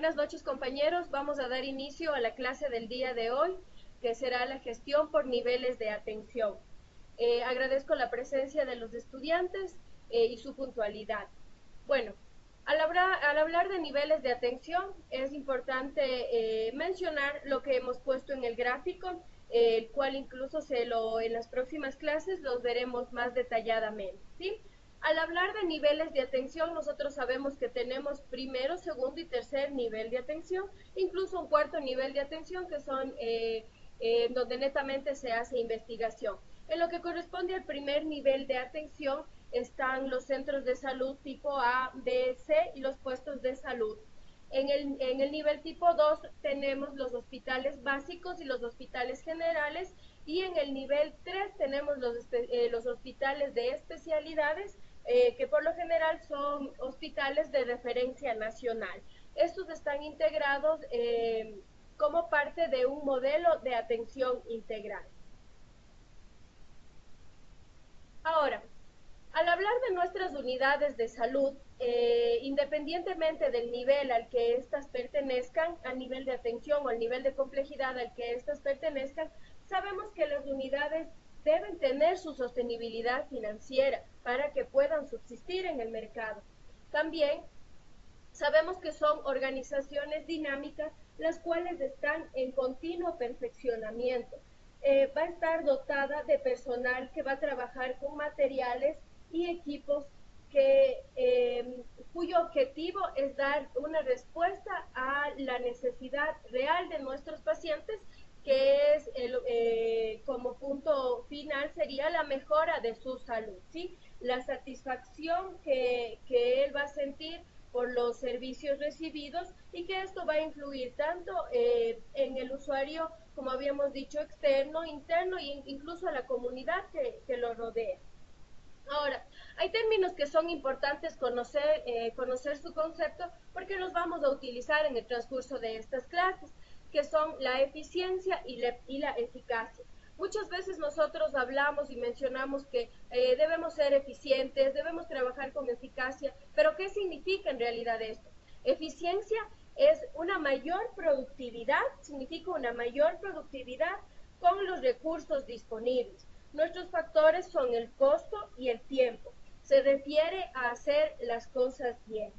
Buenas noches, compañeros. Vamos a dar inicio a la clase del día de hoy, que será la gestión por niveles de atención. Agradezco la presencia de los estudiantes y su puntualidad. Bueno, al hablar de niveles de atención, es importante mencionar lo que hemos puesto en el gráfico, el cual incluso en las próximas clases los veremos más detalladamente, ¿sí? Al hablar de niveles de atención, nosotros sabemos que tenemos primero, segundo y tercer nivel de atención, incluso un cuarto nivel de atención, que son donde netamente se hace investigación. En lo que corresponde al primer nivel de atención están los centros de salud tipo A, B, C y los puestos de salud. En el nivel tipo 2 tenemos los hospitales básicos y los hospitales generales, y en el nivel 3 tenemos los hospitales de especialidades, que por lo general son hospitales de referencia nacional. Estos están integrados como parte de un modelo de atención integral. Ahora, al hablar de nuestras unidades de salud, independientemente del nivel al que éstas pertenezcan, al nivel de atención o al nivel de complejidad al que éstas pertenezcan, sabemos que las unidades deben tener su sostenibilidad financiera para que puedan subsistir en el mercado. También sabemos que son organizaciones dinámicas, las cuales están en continuo perfeccionamiento. Va a estar dotada de personal que va a trabajar con materiales y equipos cuyo objetivo es dar una respuesta a la necesidad real de nuestros pacientes, que es como punto final sería la mejora de su salud, ¿sí? La satisfacción que él va a sentir por los servicios recibidos, y que esto va a influir tanto en el usuario, como habíamos dicho, externo, interno e incluso a la comunidad que lo rodea. Ahora, hay términos que son importantes conocer su concepto, porque los vamos a utilizar en el transcurso de estas clases, que son la eficiencia y la eficacia. Muchas veces nosotros hablamos y mencionamos que debemos ser eficientes, debemos trabajar con eficacia, pero ¿qué significa en realidad esto? Eficiencia es una mayor productividad, significa una mayor productividad con los recursos disponibles. Nuestros factores son el costo y el tiempo. Se refiere a hacer las cosas bien.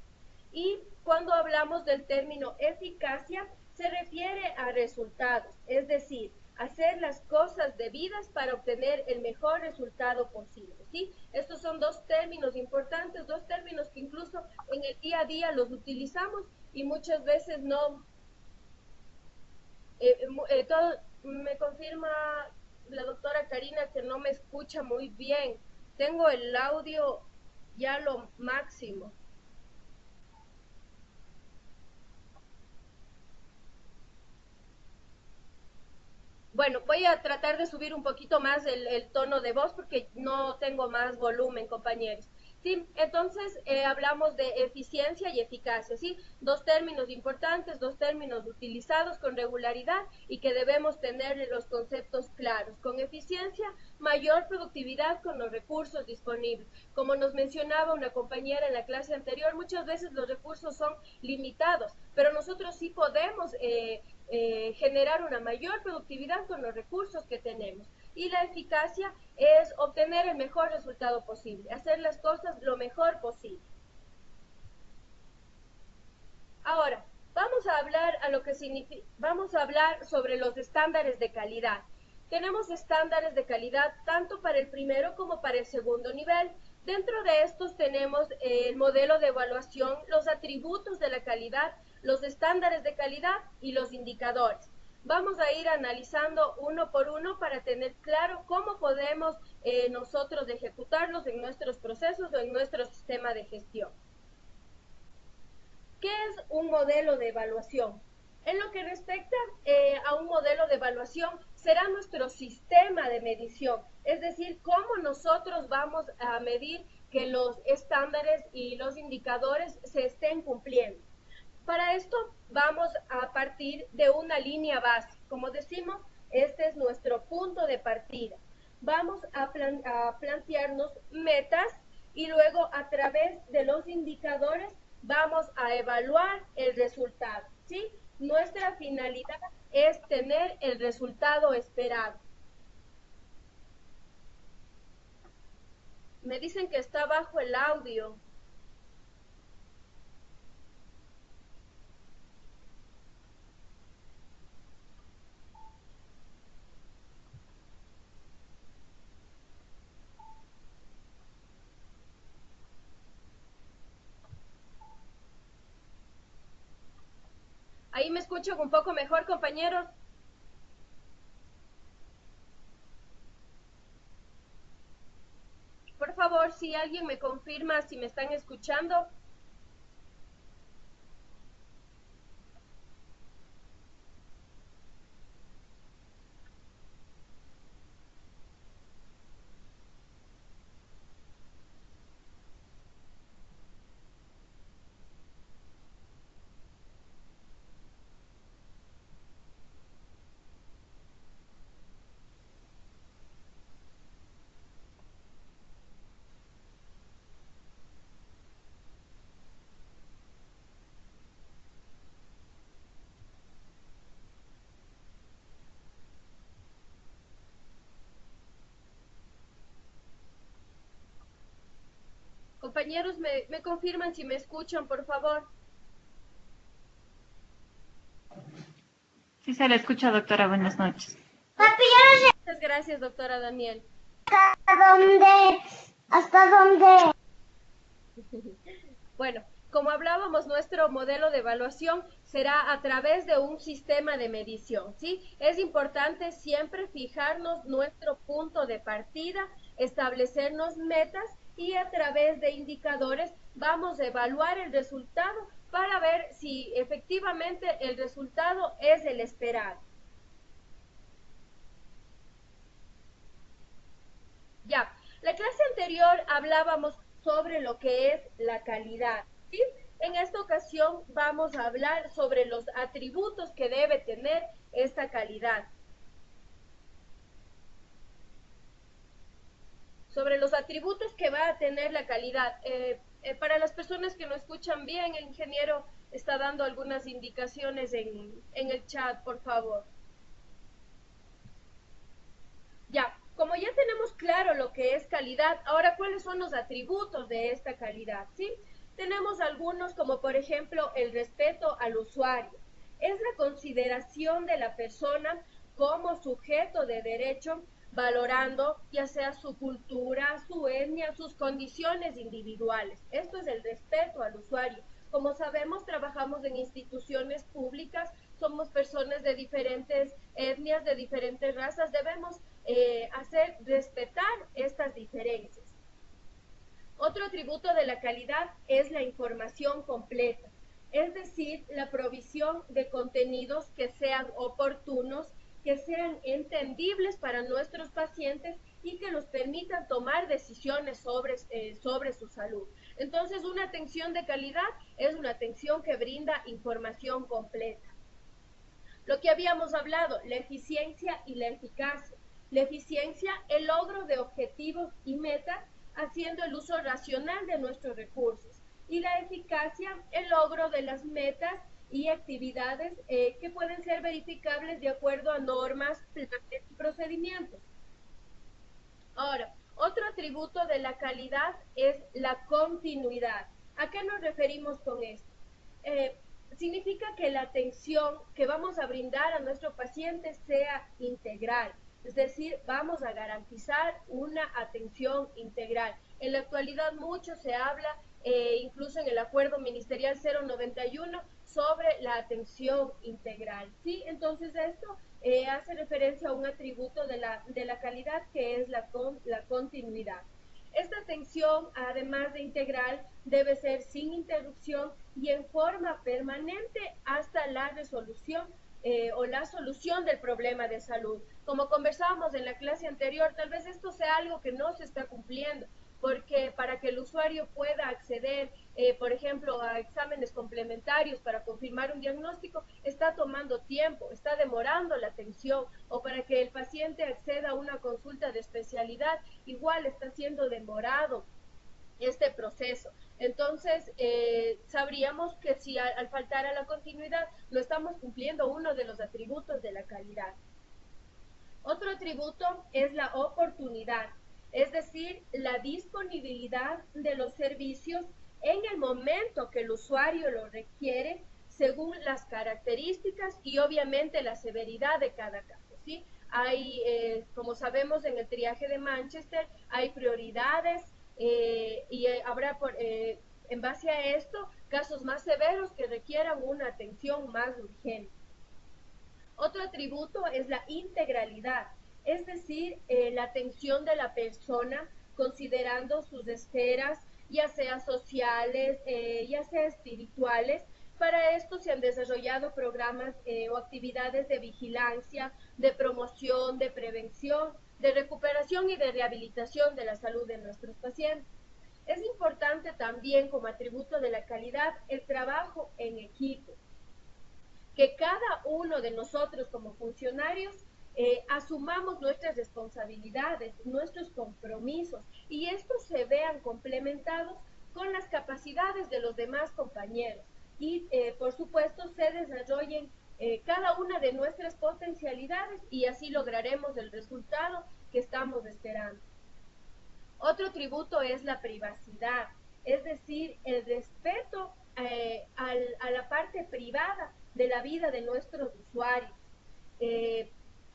Y cuando hablamos del término eficacia, se refiere a resultados, es decir, hacer las cosas debidas para obtener el mejor resultado posible, ¿sí? Estos son dos términos importantes, dos términos que incluso en el día a día los utilizamos y muchas veces no. Me confirma la doctora Karina que no me escucha muy bien. Tengo el audio ya lo máximo. Bueno, voy a tratar de subir un poquito más el tono de voz porque no tengo más volumen, compañeros. Sí, entonces hablamos de eficiencia y eficacia, ¿sí? Dos términos importantes, dos términos utilizados con regularidad y que debemos tener los conceptos claros. Con eficiencia, mayor productividad con los recursos disponibles. Como nos mencionaba una compañera en la clase anterior, muchas veces los recursos son limitados, pero nosotros sí podemos generar una mayor productividad con los recursos que tenemos. Y la eficacia es obtener el mejor resultado posible, hacer las cosas lo mejor posible. Ahora, vamos a hablar sobre los estándares de calidad. Tenemos estándares de calidad tanto para el primero como para el segundo nivel. Dentro de estos tenemos el modelo de evaluación, los atributos de la calidad, los estándares de calidad y los indicadores. Vamos a ir analizando uno por uno para tener claro cómo podemos nosotros ejecutarlos en nuestros procesos o en nuestro sistema de gestión. ¿Qué es un modelo de evaluación? En lo que respecta a un modelo de evaluación, será nuestro sistema de medición, es decir, cómo nosotros vamos a medir que los estándares y los indicadores se estén cumpliendo. Para esto vamos a partir de una línea base. Como decimos, este es nuestro punto de partida. Vamos a plantearnos metas y luego a través de los indicadores vamos a evaluar el resultado. ¿sí? Nuestra finalidad es tener el resultado esperado. Me dicen que está bajo el audio. Ahí me escuchan un poco mejor, compañeros. Por favor, si alguien me confirma si me están escuchando. Compañeros, me confirman si me escuchan, por favor. Sí, se le escucha, doctora. Buenas noches. Muchas gracias, doctora Daniel. ¿Hasta dónde? ¿Hasta dónde? Bueno, como hablábamos, nuestro modelo de evaluación será a través de un sistema de medición, ¿sí? Es importante siempre fijarnos nuestro punto de partida, establecernos metas y a través de indicadores vamos a evaluar el resultado para ver si efectivamente el resultado es el esperado. Ya, la clase anterior hablábamos sobre lo que es la calidad, ¿sí? En esta ocasión vamos a hablar sobre los atributos que debe tener esta calidad. Sobre los atributos que va a tener la calidad. Para las personas que no escuchan bien, el ingeniero está dando algunas indicaciones en el chat, por favor. Ya, como ya tenemos claro lo que es calidad, ahora cuáles son los atributos de esta calidad, ¿sí? Tenemos algunos como por ejemplo el respeto al usuario. Es la consideración de la persona como sujeto de derecho, valorando ya sea su cultura, su etnia, sus condiciones individuales. Esto es el respeto al usuario. Como sabemos, trabajamos en instituciones públicas, somos personas de diferentes etnias, de diferentes razas, debemos hacer respetar estas diferencias. Otro atributo de la calidad es la información completa, es decir, la provisión de contenidos que sean oportunos, que sean entendibles para nuestros pacientes y que nos permitan tomar decisiones sobre su salud. Entonces, una atención de calidad es una atención que brinda información completa. Lo que habíamos hablado, la eficiencia y la eficacia. La eficiencia, el logro de objetivos y metas, haciendo el uso racional de nuestros recursos. Y la eficacia, el logro de las metas y actividades que pueden ser verificables de acuerdo a normas, planes y procedimientos. Ahora, otro atributo de la calidad es la continuidad. ¿A qué nos referimos con esto? Significa que la atención que vamos a brindar a nuestro paciente sea integral, es decir, vamos a garantizar una atención integral. En la actualidad mucho se habla, incluso en el acuerdo ministerial 091, sobre la atención integral, ¿sí? Entonces esto hace referencia a un atributo de la calidad que es la continuidad. Esta atención, además de integral, debe ser sin interrupción y en forma permanente hasta la resolución o la solución del problema de salud. Como conversábamos en la clase anterior, tal vez esto sea algo que no se está cumpliendo, porque para que el usuario pueda acceder, por ejemplo, a exámenes complementarios para confirmar un diagnóstico, está tomando tiempo, está demorando la atención, o para que el paciente acceda a una consulta de especialidad, igual está siendo demorado este proceso. Entonces, sabríamos que si al faltar a la continuidad no estamos cumpliendo uno de los atributos de la calidad. Otro atributo es la oportunidad, es decir, la disponibilidad de los servicios en el momento que el usuario lo requiere, según las características y obviamente la severidad de cada caso, ¿sí? Hay, como sabemos en el triaje de Manchester, hay prioridades y habrá, en base a esto, casos más severos que requieran una atención más urgente. Otro atributo es la integralidad, es decir, la atención de la persona considerando sus esferas, ya sea sociales, ya sea espirituales. Para esto se han desarrollado programas o actividades de vigilancia, de promoción, de prevención, de recuperación y de rehabilitación de la salud de nuestros pacientes. Es importante también como atributo de la calidad el trabajo en equipo, que cada uno de nosotros como funcionarios asumamos nuestras responsabilidades, nuestros compromisos y estos se vean complementados con las capacidades de los demás compañeros y por supuesto se desarrollen cada una de nuestras potencialidades y así lograremos el resultado que estamos esperando. Otro atributo es la privacidad, es decir, el respeto a la parte privada de la vida de nuestros usuarios.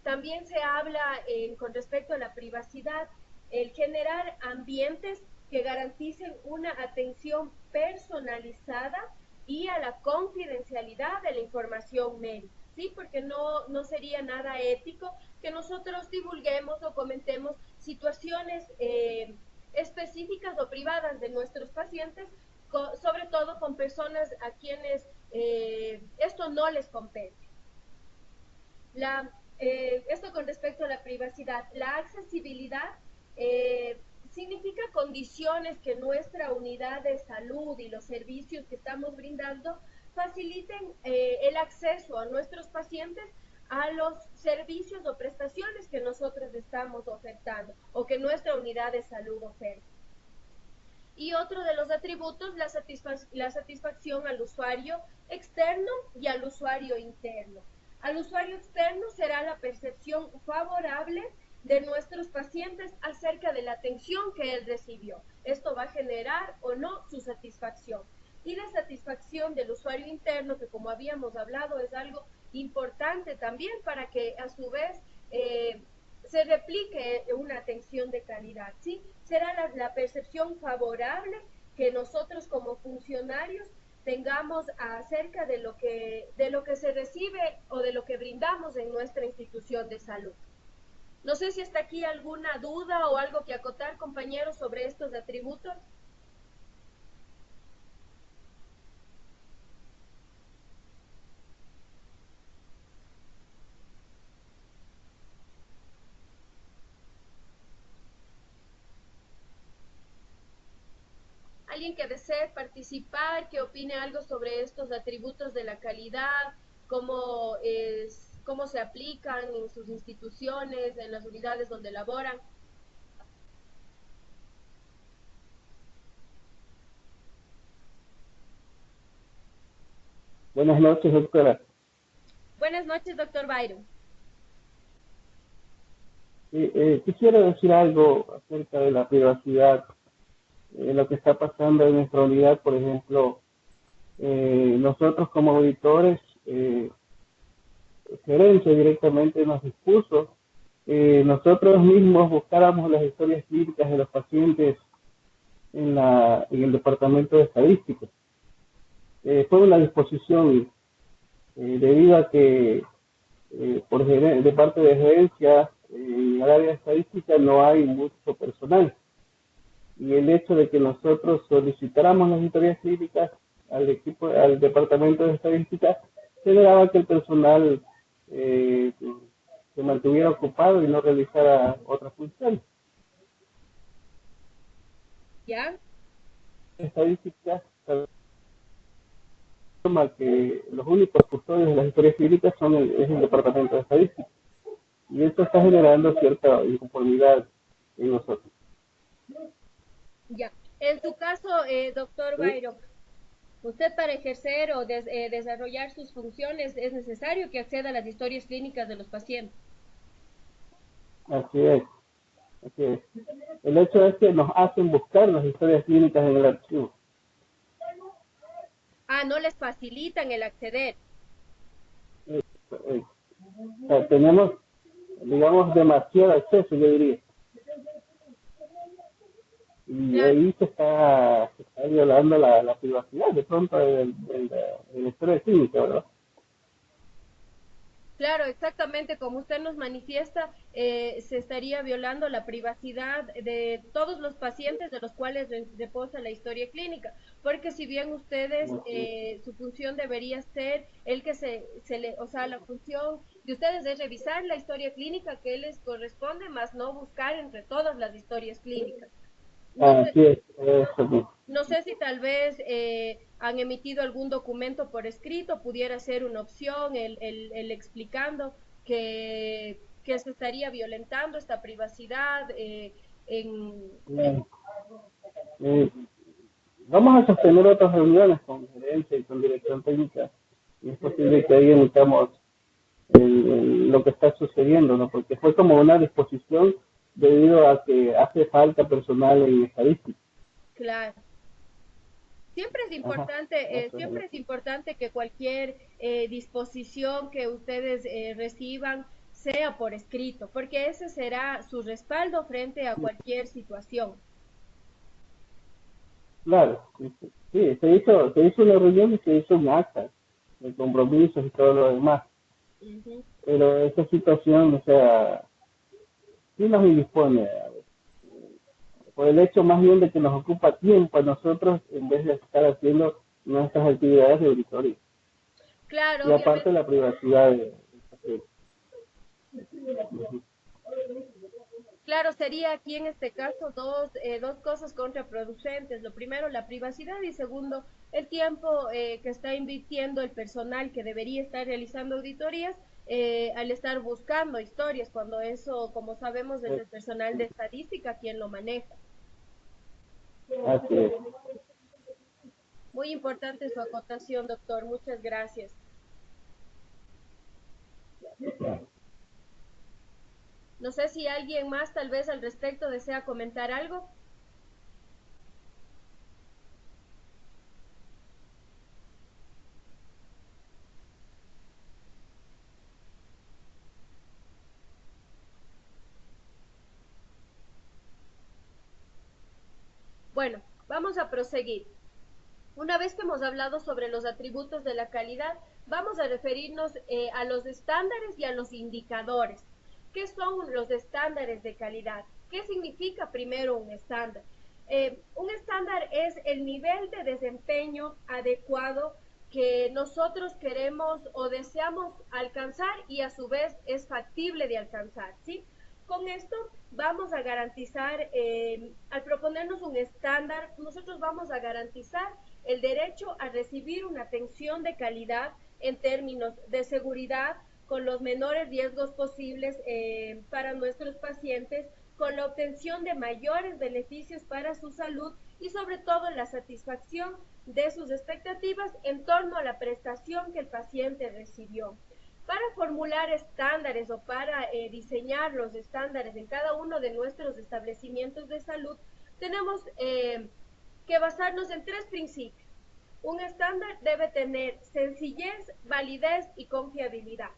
También se habla con respecto a la privacidad, el generar ambientes que garanticen una atención personalizada y a la confidencialidad de la información médica, ¿sí? Porque no sería nada ético que nosotros divulguemos o comentemos situaciones específicas o privadas de nuestros pacientes, sobre todo con personas a quienes esto no les compete. Esto con respecto a la privacidad. La accesibilidad significa condiciones que nuestra unidad de salud y los servicios que estamos brindando faciliten el acceso a nuestros pacientes a los servicios o prestaciones que nosotros estamos ofertando o que nuestra unidad de salud oferta. Y otro de los atributos, la satisfacción al usuario externo y al usuario interno. Al usuario externo será la percepción favorable de nuestros pacientes acerca de la atención que él recibió. Esto va a generar o no su satisfacción. Y la satisfacción del usuario interno, que como habíamos hablado, es algo importante también para que a su vez se replique una atención de calidad, ¿sí? Será la percepción favorable que nosotros como funcionarios tengamos acerca de lo que se recibe o de lo que brindamos en nuestra institución de salud. No sé si está aquí alguna duda o algo que acotar, compañeros, sobre estos atributos. Alguien que desee participar, que opine algo sobre estos atributos de la calidad, cómo se aplican en sus instituciones, en las unidades donde laboran. Buenas noches, doctora. Buenas noches, doctor Byron. Quisiera decir algo acerca de la privacidad, lo que está pasando en nuestra unidad. Por ejemplo, nosotros como auditores, gerencia directamente nos dispuso nosotros mismos buscáramos las historias clínicas de los pacientes en el departamento de estadística. Fue una disposición debido a que de parte de gerencia en el área de estadística no hay mucho personal, y el hecho de que nosotros solicitáramos las historias clínicas al departamento de estadística generaba que el personal se mantuviera ocupado y no realizara otras funciones. ¿Ya? Estadística informa que los únicos custodios de las historias clínicas es el departamento de estadística, y esto está generando cierta inconformidad en nosotros. Ya. En su caso, doctor ¿sí? Byron, usted para ejercer o desarrollar sus funciones es necesario que acceda a las historias clínicas de los pacientes. Así es, así es. El hecho es que nos hacen buscar las historias clínicas en el archivo. Ah, no les facilitan el acceder. Eh, o sea, tenemos, digamos, demasiado acceso, yo diría. Y Claro, ahí se está violando la privacidad de pronto de la historia clínica, ¿verdad? claro, exactamente como usted nos manifiesta, se estaría violando la privacidad de todos los pacientes de los cuales reposa la historia clínica, porque si bien ustedes, su función debería ser el que o sea, la función de ustedes es revisar la historia clínica que les corresponde, más no buscar entre todas las historias clínicas. No sé, Así es, eso mismo. no sé si tal vez han emitido algún documento por escrito, pudiera ser una opción el explicando que se estaría violentando esta privacidad Bien. Eh, Vamos a sostener otras reuniones con gerencia y con dirección técnica y es posible que ahí emitamos lo que está sucediendo, ¿no? Porque fue como una disposición debido a que hace falta personal en estadística. claro. Ajá, eso es. Siempre es importante que cualquier disposición que ustedes reciban sea por escrito, porque ese será su respaldo frente a cualquier situación. Claro, sí, sí. Sí, se hizo una reunión y se hizo un acta de compromisos y todo lo demás, Ujú. pero esa situación, o sea, sí nos indispone, por el hecho más bien de que nos ocupa tiempo a nosotros en vez de estar haciendo nuestras actividades de auditoría. Claro, Y aparte obviamente. la privacidad de Claro, sería aquí en este caso dos cosas contraproducentes. Lo primero, la privacidad y segundo, el tiempo que está invirtiendo el personal que debería estar realizando auditorías al estar buscando historias, cuando eso, como sabemos, es el personal de estadística quien lo maneja. así es. Muy importante su acotación, doctor. Muchas gracias. No sé si alguien más tal vez al respecto desea comentar algo. Bueno, vamos a proseguir. Una vez que hemos hablado sobre los atributos de la calidad, vamos a referirnos a los estándares y a los indicadores. ¿Qué son los estándares de calidad? ¿Qué significa primero un estándar? Un estándar es el nivel de desempeño adecuado que nosotros queremos o deseamos alcanzar y a su vez es factible de alcanzar, ¿sí? Con esto vamos a garantizar, al proponernos un estándar, nosotros vamos a garantizar el derecho a recibir una atención de calidad en términos de seguridad con los menores riesgos posibles para nuestros pacientes, con la obtención de mayores beneficios para su salud y sobre todo la satisfacción de sus expectativas en torno a la prestación que el paciente recibió. Para formular estándares o para diseñar los estándares en cada uno de nuestros establecimientos de salud, tenemos que basarnos en tres principios. Un estándar debe tener sencillez, validez y confiabilidad.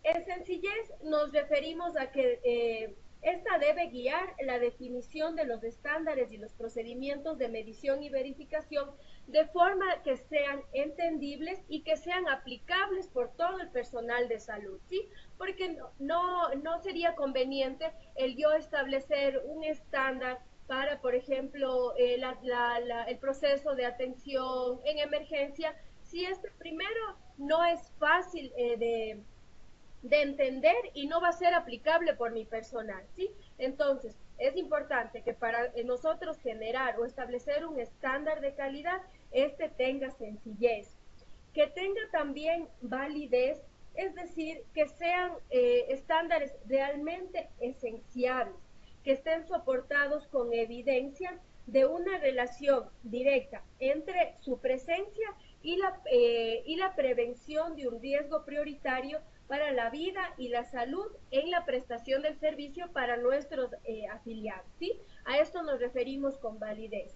En sencillez nos referimos a que esta debe guiar la definición de los estándares y los procedimientos de medición y verificación de forma que sean entendibles y que sean aplicables por todo el personal de salud, ¿sí? Porque no sería conveniente el yo establecer un estándar para, por ejemplo, el proceso de atención en emergencia, si este primero no es fácil de entender y no va a ser aplicable por mi personal, ¿sí? Entonces, es importante que para nosotros generar o establecer un estándar de calidad, este tenga sencillez, que tenga también validez, es decir, que sean estándares realmente esenciales, que estén soportados con evidencia de una relación directa entre su presencia y la prevención de un riesgo prioritario para la vida y la salud en la prestación del servicio para nuestros afiliados, ¿sí? A esto nos referimos con validez.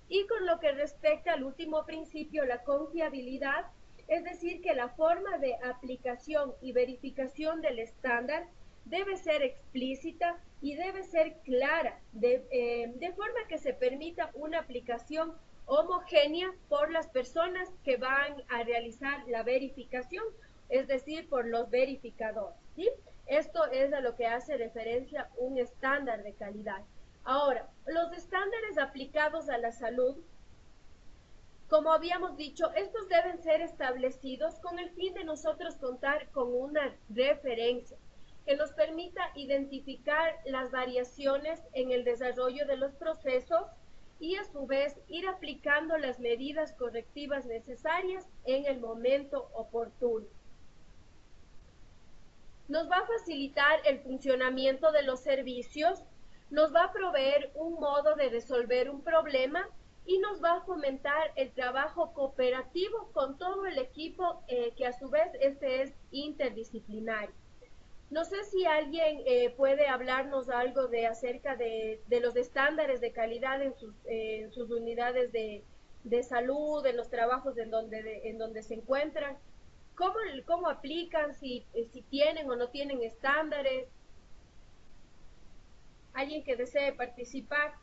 Y con lo que respecta al último principio, la confiabilidad, es decir, que la forma de aplicación y verificación del estándar debe ser explícita y debe ser clara, de forma que se permita una aplicación homogénea por las personas que van a realizar la verificación, es decir, por los verificadores, ¿sí? Esto es a lo que hace referencia un estándar de calidad. Ahora, los estándares aplicados a la salud, como habíamos dicho, estos deben ser establecidos con el fin de nosotros contar con una referencia que nos permita identificar las variaciones en el desarrollo de los procesos y a su vez ir aplicando las medidas correctivas necesarias en el momento oportuno. Nos va a facilitar el funcionamiento de los servicios, nos va a proveer un modo de resolver un problema y nos va a fomentar el trabajo cooperativo con todo el equipo, que a su vez este es interdisciplinario. No sé si alguien puede hablarnos algo acerca de los estándares de calidad en sus unidades de salud, en los trabajos en donde se encuentran. ¿Cómo aplican? Si tienen o no tienen estándares. ¿Alguien que desee participar?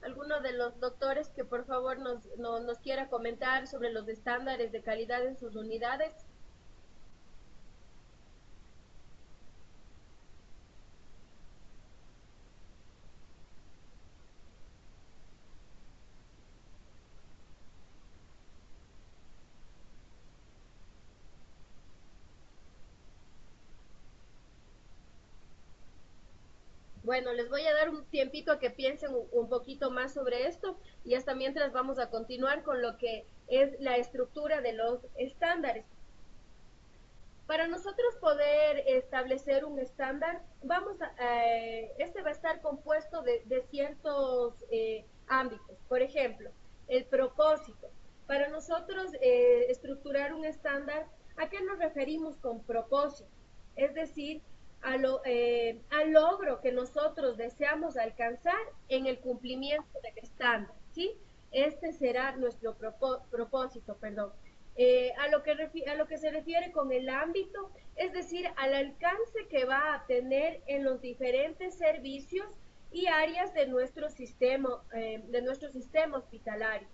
¿Alguno de los doctores que por favor nos quiera comentar sobre los estándares de calidad en sus unidades? Bueno, les voy a dar un tiempito a que piensen un poquito más sobre esto y hasta mientras vamos a continuar con lo que es la estructura de los estándares. Para nosotros poder establecer un estándar, este va a estar compuesto de ciertos ámbitos. Por ejemplo, el propósito. Para nosotros estructurar un estándar, ¿a qué nos referimos con propósito? Es decir, al logro que nosotros deseamos alcanzar en el cumplimiento del estándar, ¿sí? Este será nuestro propósito, perdón. A lo que se refiere con el ámbito, es decir, al alcance que va a tener en los diferentes servicios y áreas de nuestro sistema hospitalario.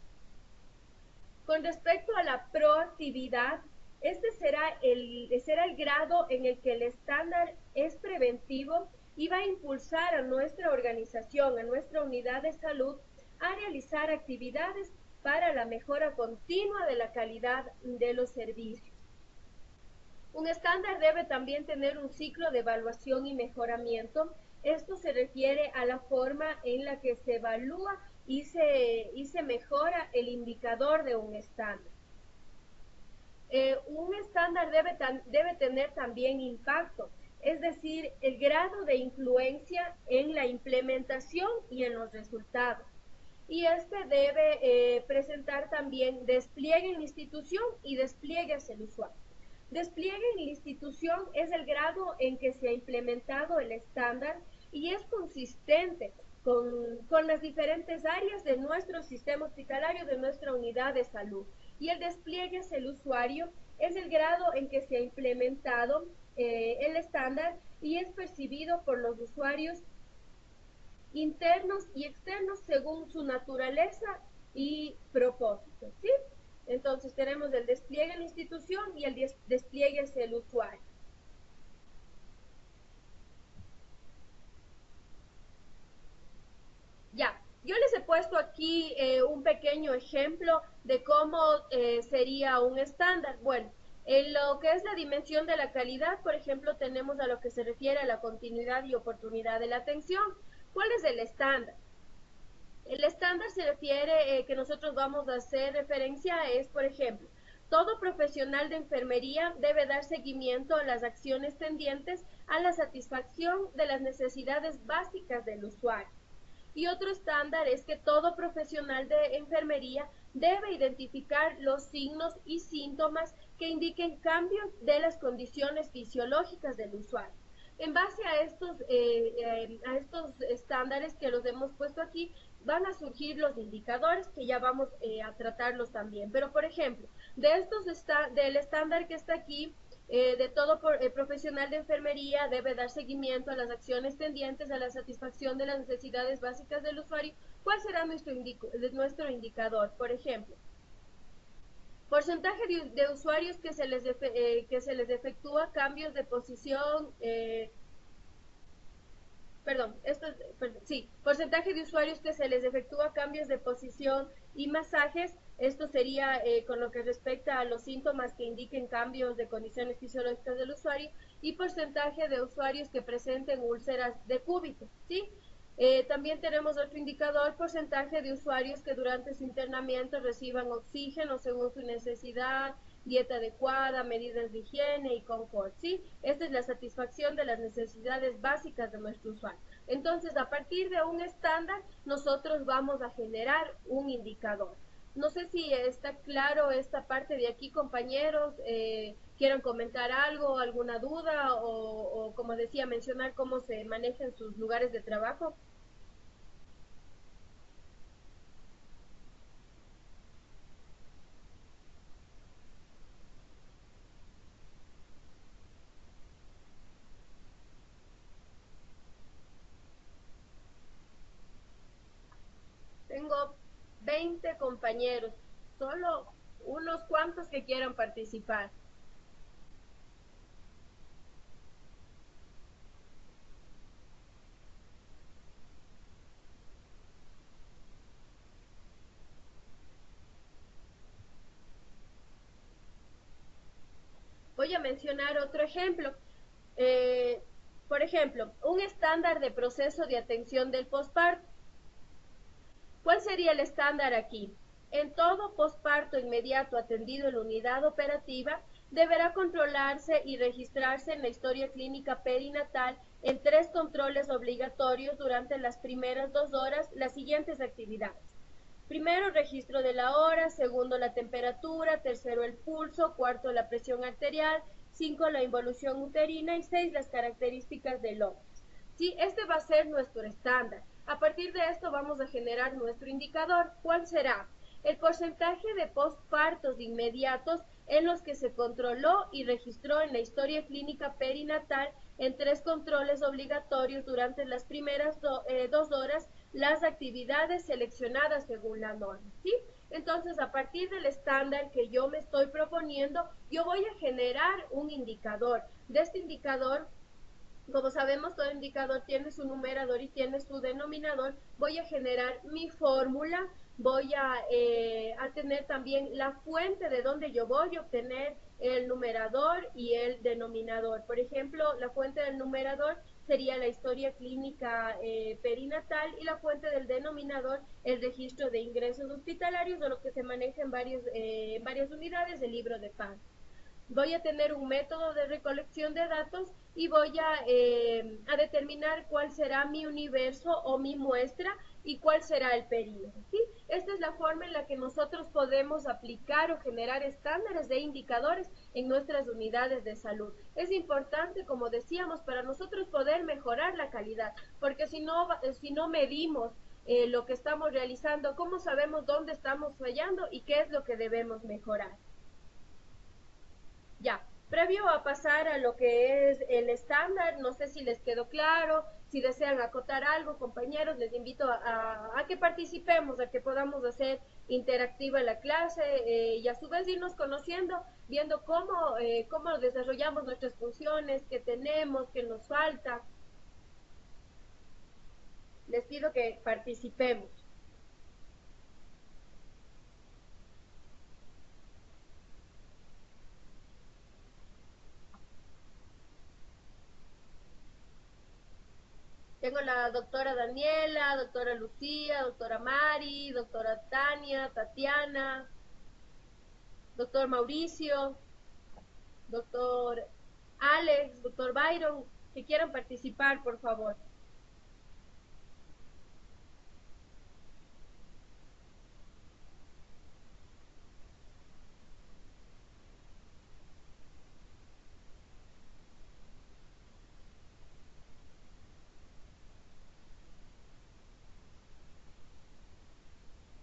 Con respecto a la proactividad, este será el grado en el que el estándar es preventivo y va a impulsar a nuestra organización, a nuestra unidad de salud, a realizar actividades para la mejora continua de la calidad de los servicios. Un estándar debe también tener un ciclo de evaluación y mejoramiento. Esto se refiere a la forma en la que se evalúa y se mejora el indicador de un estándar. Un estándar debe tener también impacto, es decir, el grado de influencia en la implementación y en los resultados. Y este debe presentar también despliegue en la institución y despliegue hacia el usuario. Despliegue en la institución es el grado en que se ha implementado el estándar y es consistente con las diferentes áreas de nuestro sistema hospitalario, de nuestra unidad de salud. Y el despliegue hacia el usuario es el grado en que se ha implementado el estándar y es percibido por los usuarios internos y externos según su naturaleza y propósito, ¿sí? Entonces tenemos el despliegue en la institución y el despliegue hacia el usuario. Ya, yo les he puesto aquí un pequeño ejemplo de cómo sería un estándar. Bueno, En lo que es la dimensión de la calidad, por ejemplo, tenemos a lo que se refiere a la continuidad y oportunidad de la atención. ¿Cuál es el estándar? El estándar se refiere que nosotros vamos a hacer referencia es, por ejemplo, todo profesional de enfermería debe dar seguimiento a las acciones tendientes a la satisfacción de las necesidades básicas del usuario. Y otro estándar es que todo profesional de enfermería debe identificar los signos y síntomas que indiquen cambios de las condiciones fisiológicas del usuario. En base a estos estándares que los hemos puesto aquí, van a surgir los indicadores que ya vamos a tratarlos también. Pero, por ejemplo, del estándar que está aquí, de todo profesional de enfermería debe dar seguimiento a las acciones tendientes a la satisfacción de las necesidades básicas del usuario. ¿Cuál será nuestro indicador? Por ejemplo, porcentaje de usuarios que se les efectúa cambios de posición, porcentaje de usuarios que se les efectúa cambios de posición y masajes. Esto sería con lo que respecta a los síntomas que indiquen cambios de condiciones fisiológicas del usuario, y porcentaje de usuarios que presenten úlceras de cúbito, ¿sí? También tenemos otro indicador, porcentaje de usuarios que durante su internamiento reciban oxígeno según su necesidad, dieta adecuada, medidas de higiene y confort, ¿sí? Esta es la satisfacción de las necesidades básicas de nuestro usuario. Entonces, a partir de un estándar, nosotros vamos a generar un indicador. No sé si está claro esta parte de aquí, compañeros. ¿Quieran comentar algo, alguna duda o, como decía, mencionar cómo se manejan sus lugares de trabajo? Tengo 20 compañeros, solo unos cuantos que quieran participar. Voy a mencionar otro ejemplo. Eh, por ejemplo, un estándar de proceso de atención del posparto. ¿Cuál sería el estándar aquí? En todo posparto inmediato atendido en la unidad operativa, deberá controlarse y registrarse en la historia clínica perinatal en 3 controles obligatorios durante las primeras 2 horas las siguientes actividades. Primero, registro de la hora; segundo, la temperatura; tercero, el pulso; cuarto, la presión arterial; 5, la involución uterina; y 6, las características del óvulo. ¿Sí? Este va a ser nuestro estándar. A partir de esto vamos a generar nuestro indicador. ¿Cuál será? El porcentaje de postpartos inmediatos en los que se controló y registró en la historia clínica perinatal en 3 controles obligatorios durante las primeras 2 horas las actividades seleccionadas según la norma, ¿sí? Entonces, a partir del estándar que yo me estoy proponiendo, yo voy a generar un indicador. De este indicador, como sabemos, todo indicador tiene su numerador y tiene su denominador. Voy a generar mi fórmula, voy a tener también la fuente de donde yo voy a obtener el numerador y el denominador. Por ejemplo, la fuente del numerador sería la historia clínica perinatal, y la fuente del denominador el registro de ingresos hospitalarios, o lo que se maneja en varias unidades del libro de PAN. Voy a tener un método de recolección de datos y voy a determinar cuál será mi universo o mi muestra y cuál será el periodo, ¿sí? Esta es la forma en la que nosotros podemos aplicar o generar estándares de indicadores en nuestras unidades de salud. Es importante, como decíamos, para nosotros poder mejorar la calidad, porque si no medimos lo que estamos realizando, ¿cómo sabemos dónde estamos fallando y qué es lo que debemos mejorar? Ya, previo a pasar a lo que es el estándar, no sé si les quedó claro. Si desean acotar algo, compañeros, les invito a que participemos, a que podamos hacer interactiva la clase y a su vez irnos conociendo, viendo cómo desarrollamos nuestras funciones, qué tenemos, qué nos falta. Les pido que participemos. Tengo la doctora Daniela, doctora Lucía, doctora Mari, doctora Tania, Tatiana, doctor Mauricio, doctor Alex, doctor Byron, que quieran participar, por favor.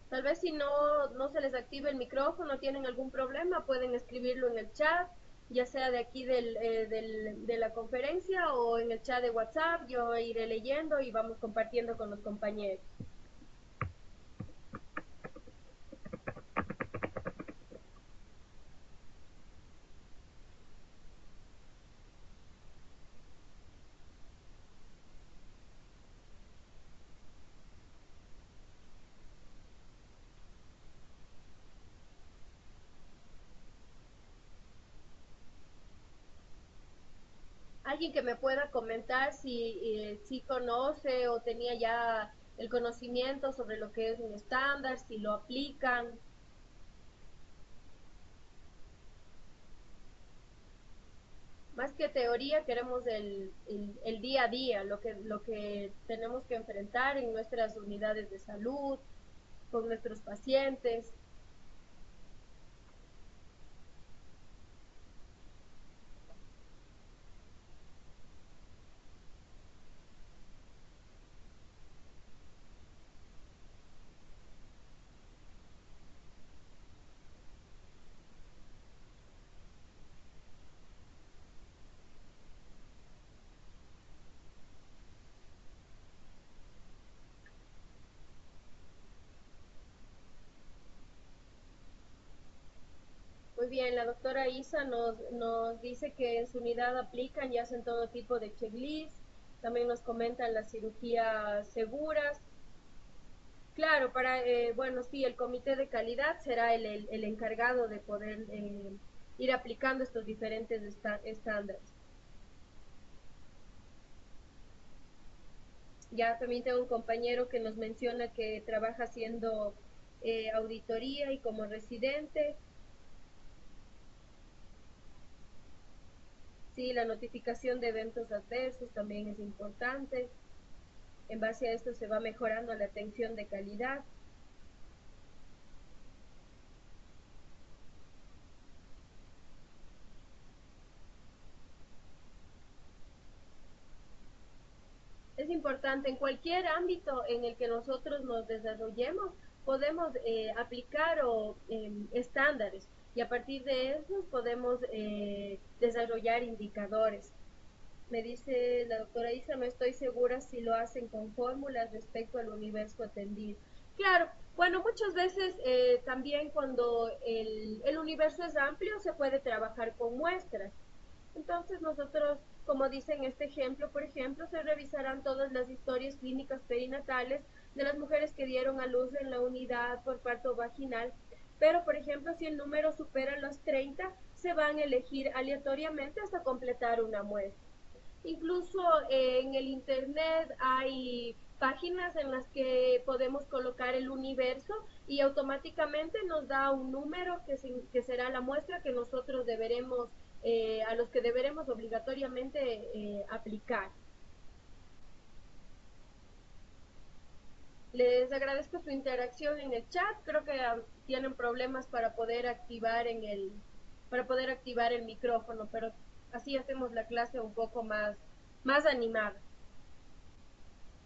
Tal vez si no se les activa el micrófono, tienen algún problema, pueden escribirlo en el chat, ya sea de aquí de la conferencia o en el chat de WhatsApp. Yo iré leyendo y vamos compartiendo con los compañeros. Alguien que me pueda comentar si conoce o tenía ya el conocimiento sobre lo que es un estándar, si lo aplican. Más que teoría, queremos el día a día, lo que tenemos que enfrentar en nuestras unidades de salud, con nuestros pacientes. Muy bien, la doctora Isa nos dice que en su unidad aplican y hacen todo tipo de checklist. También nos comentan las cirugías seguras. Claro, bueno, sí, el comité de calidad será el encargado de poder ir aplicando estos diferentes estándares. Ya también tengo un compañero que nos menciona que trabaja haciendo auditoría y como residente. Sí, la notificación de eventos adversos también es importante. En base a esto se va mejorando la atención de calidad. Es importante en cualquier ámbito en el que nosotros nos desarrollemos, podemos aplicar estándares y a partir de esos podemos desarrollar indicadores. Me dice la doctora Isa, no estoy segura si lo hacen con fórmulas respecto al universo atendido. Claro, bueno, muchas veces también cuando el universo es amplio se puede trabajar con muestras. Entonces nosotros, como dice en este ejemplo, por ejemplo, se revisarán todas las historias clínicas perinatales de las mujeres que dieron a luz en la unidad por parto vaginal, pero por ejemplo, si el número supera los 30, se van a elegir aleatoriamente hasta completar una muestra. Incluso en el internet hay páginas en las que podemos colocar el universo y automáticamente nos da un número que será la muestra que nosotros deberemos, a los que deberemos obligatoriamente aplicar. Les agradezco su interacción en el chat. Creo que tienen problemas para poder activar el micrófono, pero así hacemos la clase un poco más animada.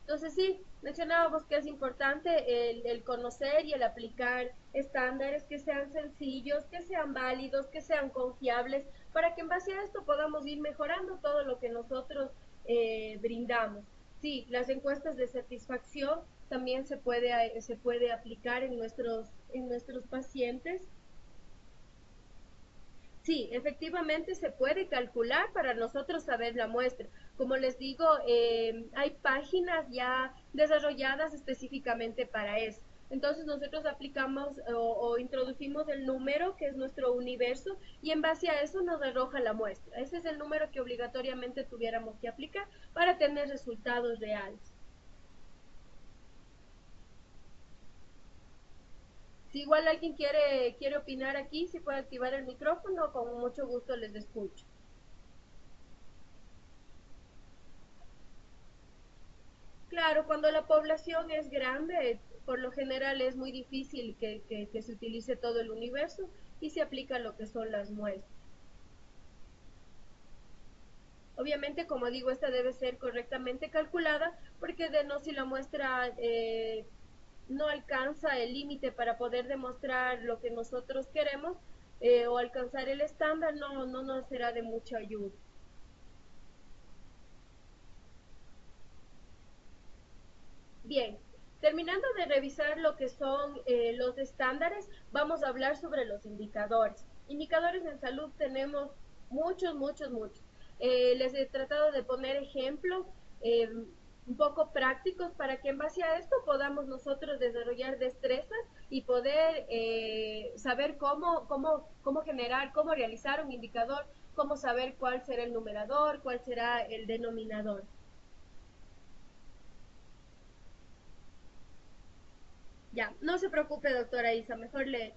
Entonces sí, mencionábamos que es importante el conocer y el aplicar estándares que sean sencillos, que sean válidos, que sean confiables, para que en base a esto podamos ir mejorando todo lo que nosotros brindamos. Sí, las encuestas de satisfacción también se puede aplicar en nuestros pacientes. Sí, efectivamente se puede calcular para nosotros saber la muestra. Como les digo, hay páginas ya desarrolladas específicamente para eso. Entonces nosotros aplicamos o introducimos el número, que es nuestro universo, y en base a eso nos arroja la muestra. Ese es el número que obligatoriamente tuviéramos que aplicar para tener resultados reales. Si igual alguien quiere opinar aquí, si puede activar el micrófono, con mucho gusto les escucho. Claro, cuando la población es grande, por lo general es muy difícil que se utilice todo el universo y se aplica lo que son las muestras. Obviamente, como digo, esta debe ser correctamente calculada, porque de no, si la muestra no alcanza el límite para poder demostrar lo que nosotros queremos o alcanzar el estándar, no nos será de mucha ayuda. Bien, terminando de revisar lo que son los estándares, vamos a hablar sobre los indicadores. Indicadores en salud tenemos muchos. Les he tratado de poner ejemplos un poco prácticos para que en base a esto podamos nosotros desarrollar destrezas y poder saber cómo generar, cómo realizar un indicador, cómo saber cuál será el numerador, cuál será el denominador. Ya, no se preocupe, doctora Isa, mejor le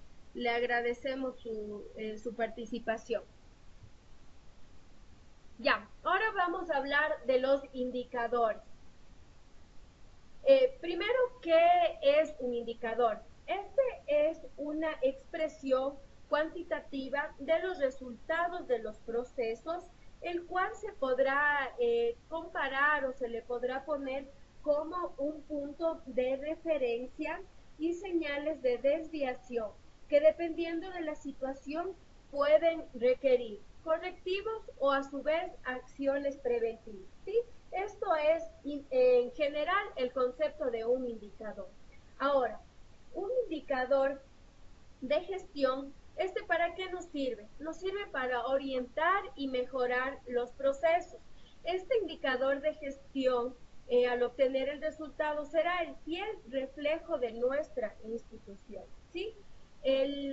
agradecemos su participación. Ya, ahora vamos a hablar de los indicadores. Primero, ¿qué es un indicador? Este es una expresión cuantitativa de los resultados de los procesos, el cual se podrá comparar o se le podrá poner como un punto de referencia y señales de desviación que dependiendo de la situación pueden requerir correctivos o a su vez acciones preventivas, ¿sí? Esto es en general el concepto de un indicador. Ahora, un indicador de gestión, ¿para qué nos sirve? Nos sirve para orientar y mejorar los procesos. Este indicador de gestión, al obtener el resultado, será el fiel reflejo de nuestra institución, ¿sí?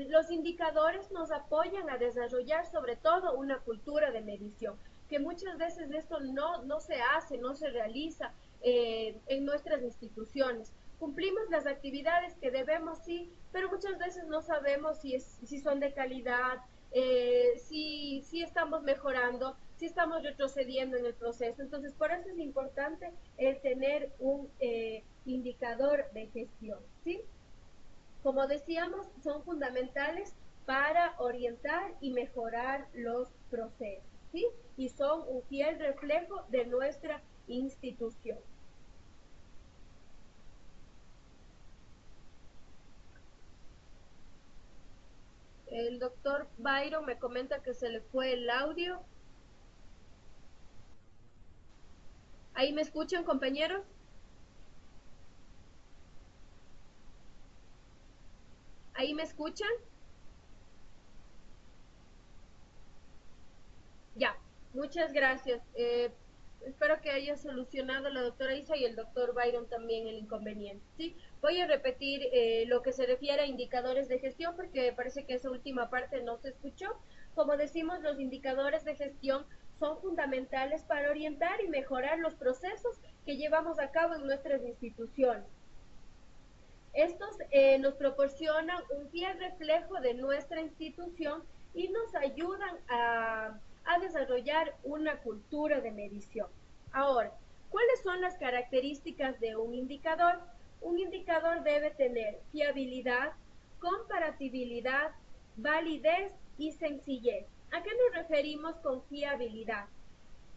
Los indicadores nos apoyan a desarrollar sobre todo una cultura de medición, que muchas veces esto no se hace, no se realiza en nuestras instituciones. Cumplimos las actividades que debemos, sí, pero muchas veces no sabemos si son de calidad, si estamos mejorando, si estamos retrocediendo en el proceso. Entonces, por eso es importante el tener un indicador de gestión, ¿sí? Como decíamos, son fundamentales para orientar y mejorar los procesos, ¿sí? Y son un fiel reflejo de nuestra institución. El doctor Byron me comenta que se le fue el audio. ¿Ahí me escuchan, compañeros? ¿Ahí me escuchan? Ya, muchas gracias. Espero que haya solucionado la doctora Isa y el doctor Byron también el inconveniente, ¿sí? Voy a repetir lo que se refiere a indicadores de gestión porque parece que esa última parte no se escuchó. Como decimos, los indicadores de gestión son fundamentales para orientar y mejorar los procesos que llevamos a cabo en nuestras instituciones. Estos nos proporcionan un fiel reflejo de nuestra institución y nos ayudan a desarrollar una cultura de medición. Ahora, ¿cuáles son las características de un indicador? Un indicador debe tener fiabilidad, comparatibilidad, validez y sencillez. ¿A qué nos referimos con fiabilidad?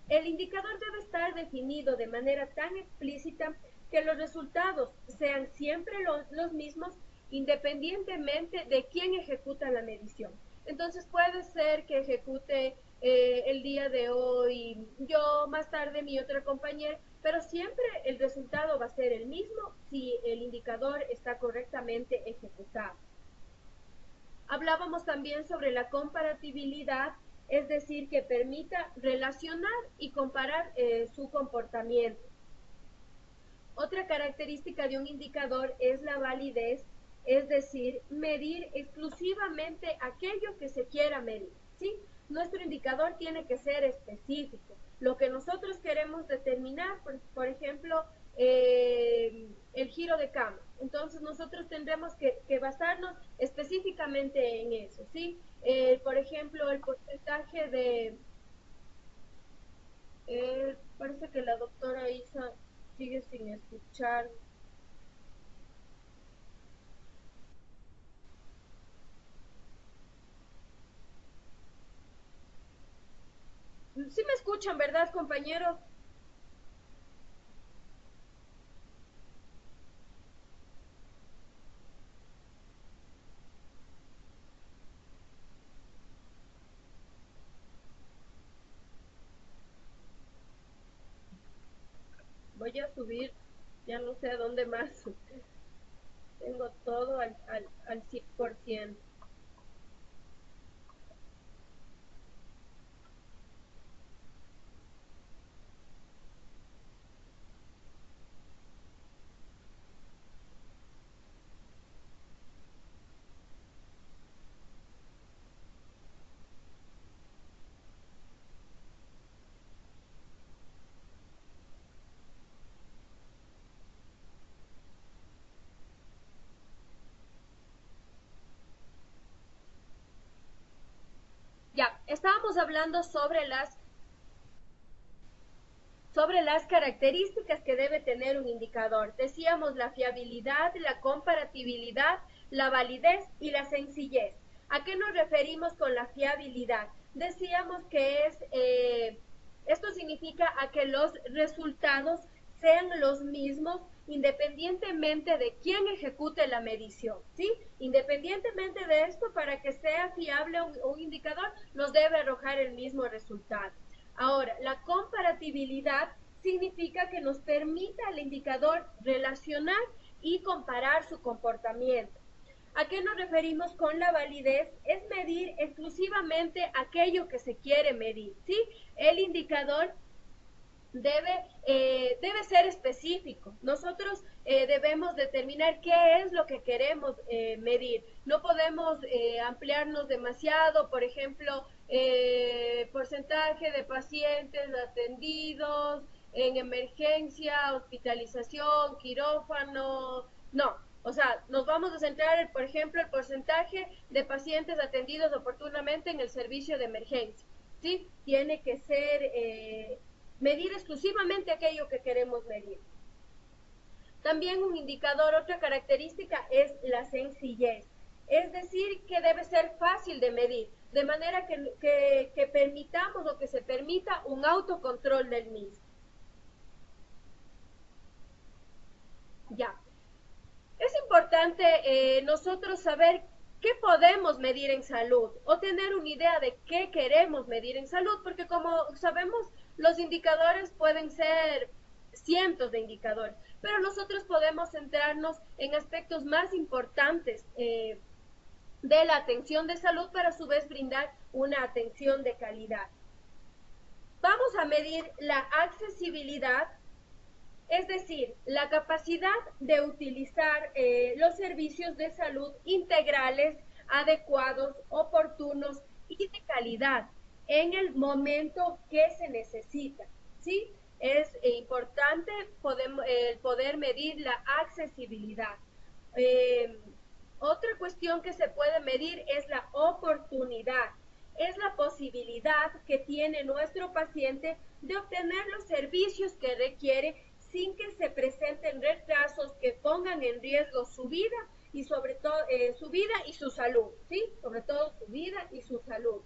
El indicador debe estar definido de manera tan explícita que los resultados sean siempre los mismos independientemente de quién ejecuta la medición. Entonces puede ser que ejecute el día de hoy yo, más tarde mi otra compañera, pero siempre el resultado va a ser el mismo si el indicador está correctamente ejecutado. Hablábamos también sobre la comparatibilidad, es decir, que permita relacionar y comparar su comportamiento. Otra característica de un indicador es la validez, es decir, medir exclusivamente aquello que se quiera medir, ¿sí? Nuestro indicador tiene que ser específico. Lo que nosotros queremos determinar, por ejemplo, el giro de cama. Entonces nosotros tendremos que basarnos específicamente en eso, ¿sí? Por ejemplo, el porcentaje de... parece que la doctora Isa sigue sin escuchar. Sí me escuchan, ¿verdad, compañeros? Voy a subir, ya no sé a dónde más. Tengo todo al 100%. Ya, estábamos hablando sobre las características que debe tener un indicador. Decíamos la fiabilidad, la comparatibilidad, la validez y la sencillez. ¿A qué nos referimos con la fiabilidad? Decíamos que esto significa a que los resultados sean los mismos independientemente de quién ejecute la medición, ¿sí? Independientemente de esto, para que sea fiable un indicador, nos debe arrojar el mismo resultado. Ahora, la comparatibilidad significa que nos permita al indicador relacionar y comparar su comportamiento. ¿A qué nos referimos con la validez? Es medir exclusivamente aquello que se quiere medir, ¿sí? El indicador debe ser específico. Nosotros debemos determinar qué es lo que queremos medir. No podemos ampliarnos demasiado, por ejemplo, porcentaje de pacientes atendidos en emergencia, hospitalización, quirófano, no. O sea, nos vamos a centrar, por ejemplo, el porcentaje de pacientes atendidos oportunamente en el servicio de emergencia, ¿sí? Tiene que ser medir exclusivamente aquello que queremos medir. También un indicador, otra característica es la sencillez, es decir, que debe ser fácil de medir, de manera que permitamos o que se permita un autocontrol del mismo. Ya. Es importante nosotros saber qué podemos medir en salud o tener una idea de qué queremos medir en salud, porque como sabemos, los indicadores pueden ser cientos de indicadores, pero nosotros podemos centrarnos en aspectos más importantes de la atención de salud para a su vez brindar una atención de calidad. Vamos a medir la accesibilidad, es decir, la capacidad de utilizar los servicios de salud integrales, adecuados, oportunos y de calidad en el momento que se necesita, ¿sí? Es importante poder medir la accesibilidad. Otra cuestión que se puede medir es la oportunidad. Es la posibilidad que tiene nuestro paciente de obtener los servicios que requiere sin que se presenten retrasos que pongan en riesgo su vida y sobre todo su vida y su salud, ¿sí? Sobre todo su vida y su salud.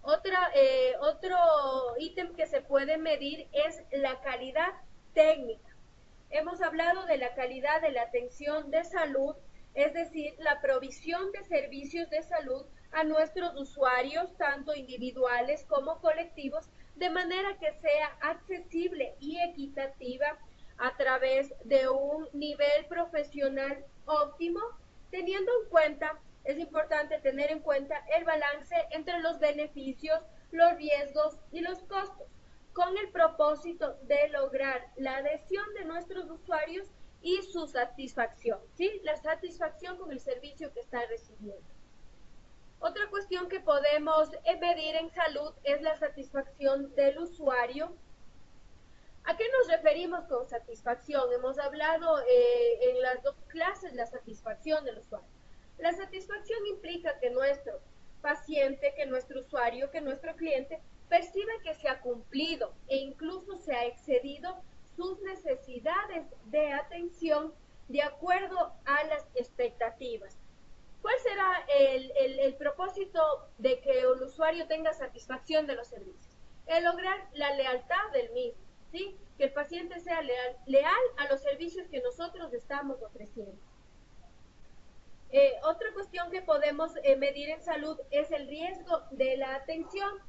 Otro ítem que se puede medir es la calidad técnica. Hemos hablado de la calidad de la atención de salud, es decir, la provisión de servicios de salud a nuestros usuarios, tanto individuales como colectivos, de manera que sea accesible y equitativa a través de un nivel profesional óptimo, teniendo en cuenta, es importante tener en cuenta el balance entre los beneficios, los riesgos y los costos. con el propósito de lograr la adhesión de nuestros usuarios y su satisfacción, ¿sí? La satisfacción con el servicio que está recibiendo. Otra cuestión que podemos medir en salud es la satisfacción del usuario. ¿A qué nos referimos con satisfacción? Hemos hablado en las dos clases la satisfacción del usuario. La satisfacción implica que nuestro paciente, que nuestro usuario, que nuestro cliente percibe que se ha cumplido e incluso se ha excedido sus necesidades de atención de acuerdo a las expectativas. ¿Cuál será el propósito de que el usuario tenga satisfacción de los servicios? El lograr la lealtad del mismo, ¿sí? Que el paciente sea leal a los servicios que nosotros estamos ofreciendo. Otra cuestión que podemos medir en salud es el riesgo de la atención.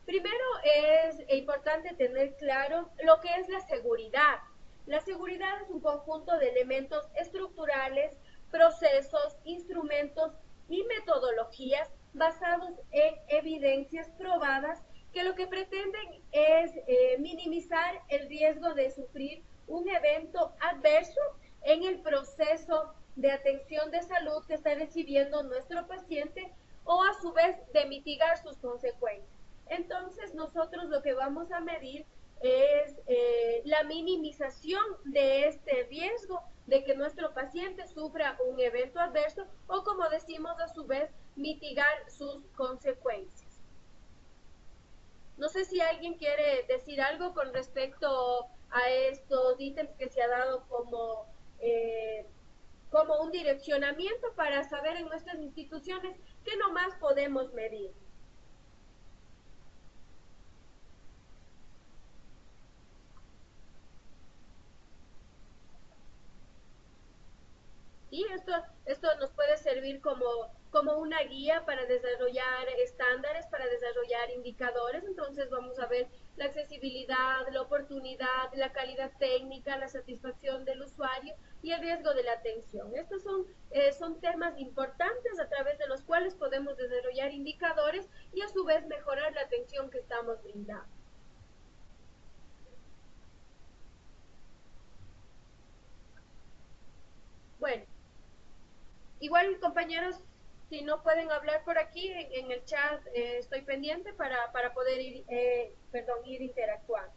Primero es importante tener claro lo que es la seguridad. La seguridad es un conjunto de elementos estructurales, procesos, instrumentos y metodologías basados en evidencias probadas que lo que pretenden es minimizar el riesgo de sufrir un evento adverso en el proceso de atención de salud que está recibiendo nuestro paciente o a su vez de mitigar sus consecuencias. Entonces nosotros lo que vamos a medir es la minimización de este riesgo de que nuestro paciente sufra un evento adverso o, como decimos a su vez, mitigar sus consecuencias. No sé si alguien quiere decir algo con respecto a estos ítems que se ha dado como un direccionamiento para saber en nuestras instituciones qué nomás podemos medir. Y esto nos puede servir como una guía para desarrollar estándares, para desarrollar indicadores. Entonces vamos a ver la accesibilidad, la oportunidad, la calidad técnica, la satisfacción del usuario y el riesgo de la atención. Estos son temas importantes a través de los cuales podemos desarrollar indicadores y a su vez mejorar la atención que estamos brindando. Bueno. Igual, compañeros, si no pueden hablar por aquí, en el chat estoy pendiente para poder ir interactuando.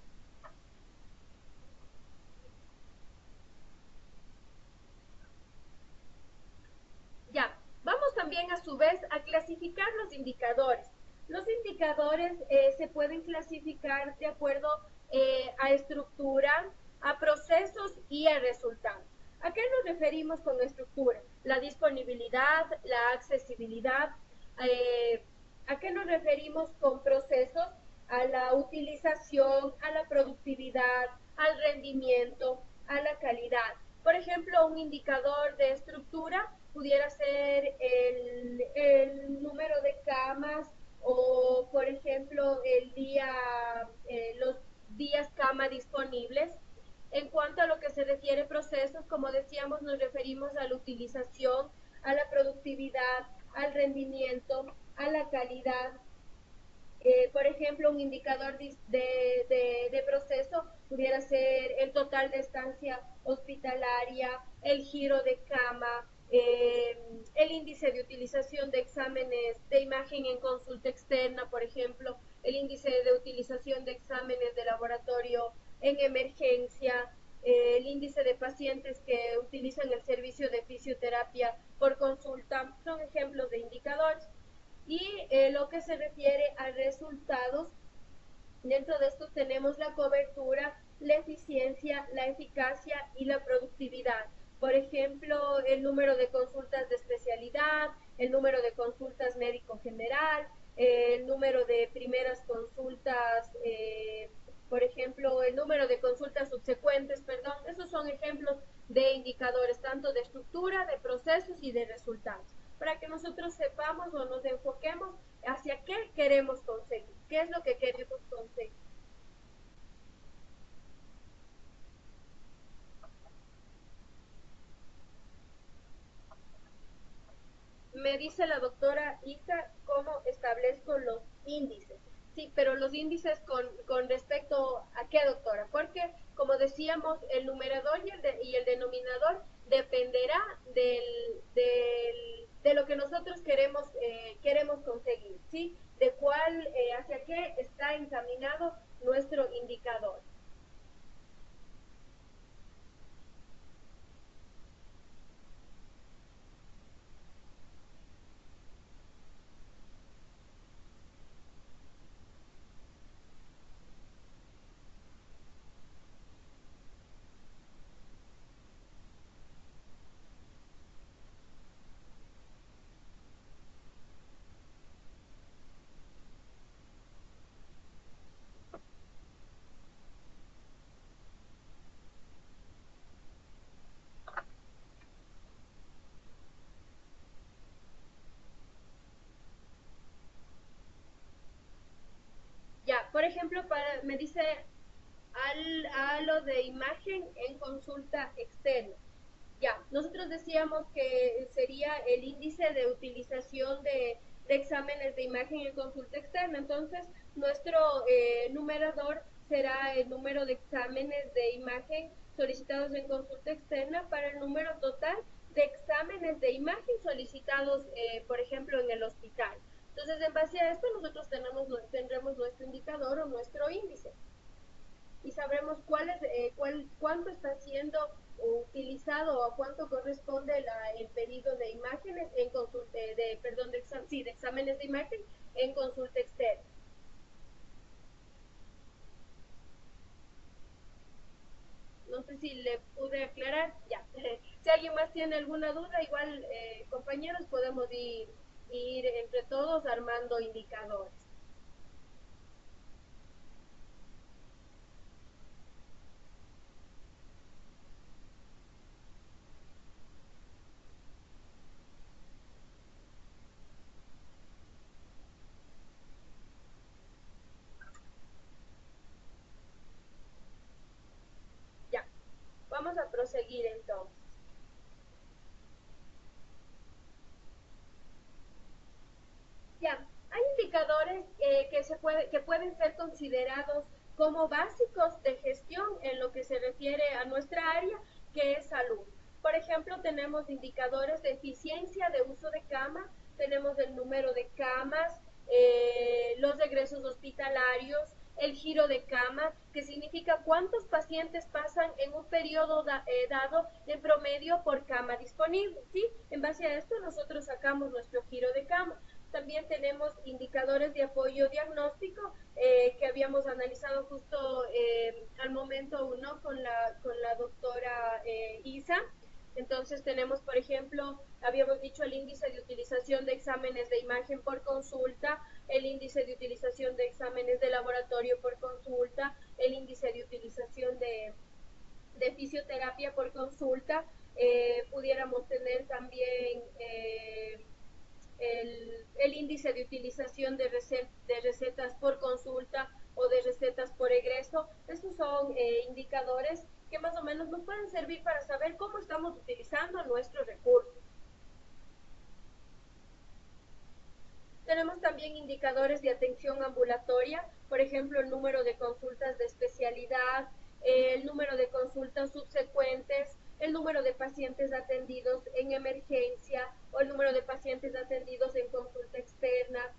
Ya, vamos también a su vez a clasificar los indicadores. Los indicadores se pueden clasificar de acuerdo a estructura, a procesos y a resultados. ¿A qué nos referimos con estructura? La disponibilidad, la accesibilidad. ¿A qué nos referimos con procesos? A la utilización, a la productividad, al rendimiento, a la calidad. Por ejemplo, un indicador de estructura pudiera ser el número de camas o, por ejemplo, los días cama disponibles. En cuanto a lo que se refiere a procesos, como decíamos, nos referimos a la utilización, a la productividad, al rendimiento, a la calidad. Por ejemplo, un indicador de proceso pudiera ser el total de estancia hospitalaria, el giro de cama, el índice de utilización de exámenes de imagen en consulta externa, por ejemplo, el índice de utilización de exámenes de laboratorio en emergencia, el índice de pacientes que utilizan el servicio de fisioterapia por consulta, son ejemplos de indicadores. Y lo que se refiere a resultados, dentro de estos tenemos la cobertura, la eficiencia, la eficacia y la productividad. Por ejemplo, el número de consultas de especialidad, el número de consultas médico general, el número de primeras consultas, por ejemplo, el número de consultas subsecuentes, perdón. Esos son ejemplos de indicadores, tanto de estructura, de procesos y de resultados, para que nosotros sepamos o nos enfoquemos hacia qué queremos conseguir, qué es lo que queremos conseguir. Me dice la doctora Isa cómo establezco los índices. Sí, pero los índices con respecto a qué, doctora, porque como decíamos, el numerador y el denominador dependerá de lo que nosotros queremos conseguir, ¿sí? De cuál, hacia qué está encaminado nuestro indicador. Ya, por ejemplo, me dice a lo de imagen en consulta externa. Ya, nosotros decíamos que sería el índice de utilización de exámenes de imagen en consulta externa. Entonces, nuestro numerador será el número de exámenes de imagen solicitados en consulta externa para el número total de exámenes de imagen solicitados, por ejemplo, en el hospital. Entonces, en base a esto, nosotros tendremos nuestro indicador o nuestro índice y sabremos cuánto está siendo utilizado o a cuánto corresponde el pedido de imágenes en consulta, de exámenes de imagen en consulta externa. No sé si le pude aclarar, ya. Si alguien más tiene alguna duda, igual compañeros podemos ir entre todos armando indicadores. Ya, vamos a proseguir entonces. Ya, hay indicadores que pueden ser considerados como básicos de gestión en lo que se refiere a nuestra área, que es salud. Por ejemplo, tenemos indicadores de eficiencia de uso de cama, tenemos el número de camas, los regresos hospitalarios, el giro de cama, que significa cuántos pacientes pasan en un periodo dado en promedio por cama disponible, ¿sí? En base a esto nosotros sacamos nuestro giro de cama. También tenemos indicadores de apoyo diagnóstico que habíamos analizado justo al momento uno con la doctora Isa. Entonces tenemos, por ejemplo, habíamos dicho el índice de utilización de exámenes de imagen por consulta, el índice de utilización de exámenes de laboratorio por consulta, el índice de utilización de fisioterapia por consulta. Pudiéramos tener también el índice de utilización de recetas por consulta o de recetas por egreso. Estos son indicadores que más o menos nos pueden servir para saber cómo estamos utilizando nuestros recursos. Tenemos también indicadores de atención ambulatoria, por ejemplo, el número de consultas de especialidad, el número de consultas subsecuentes, el número de pacientes atendidos en emergencia o el número de pacientes atendidos en consulta externa,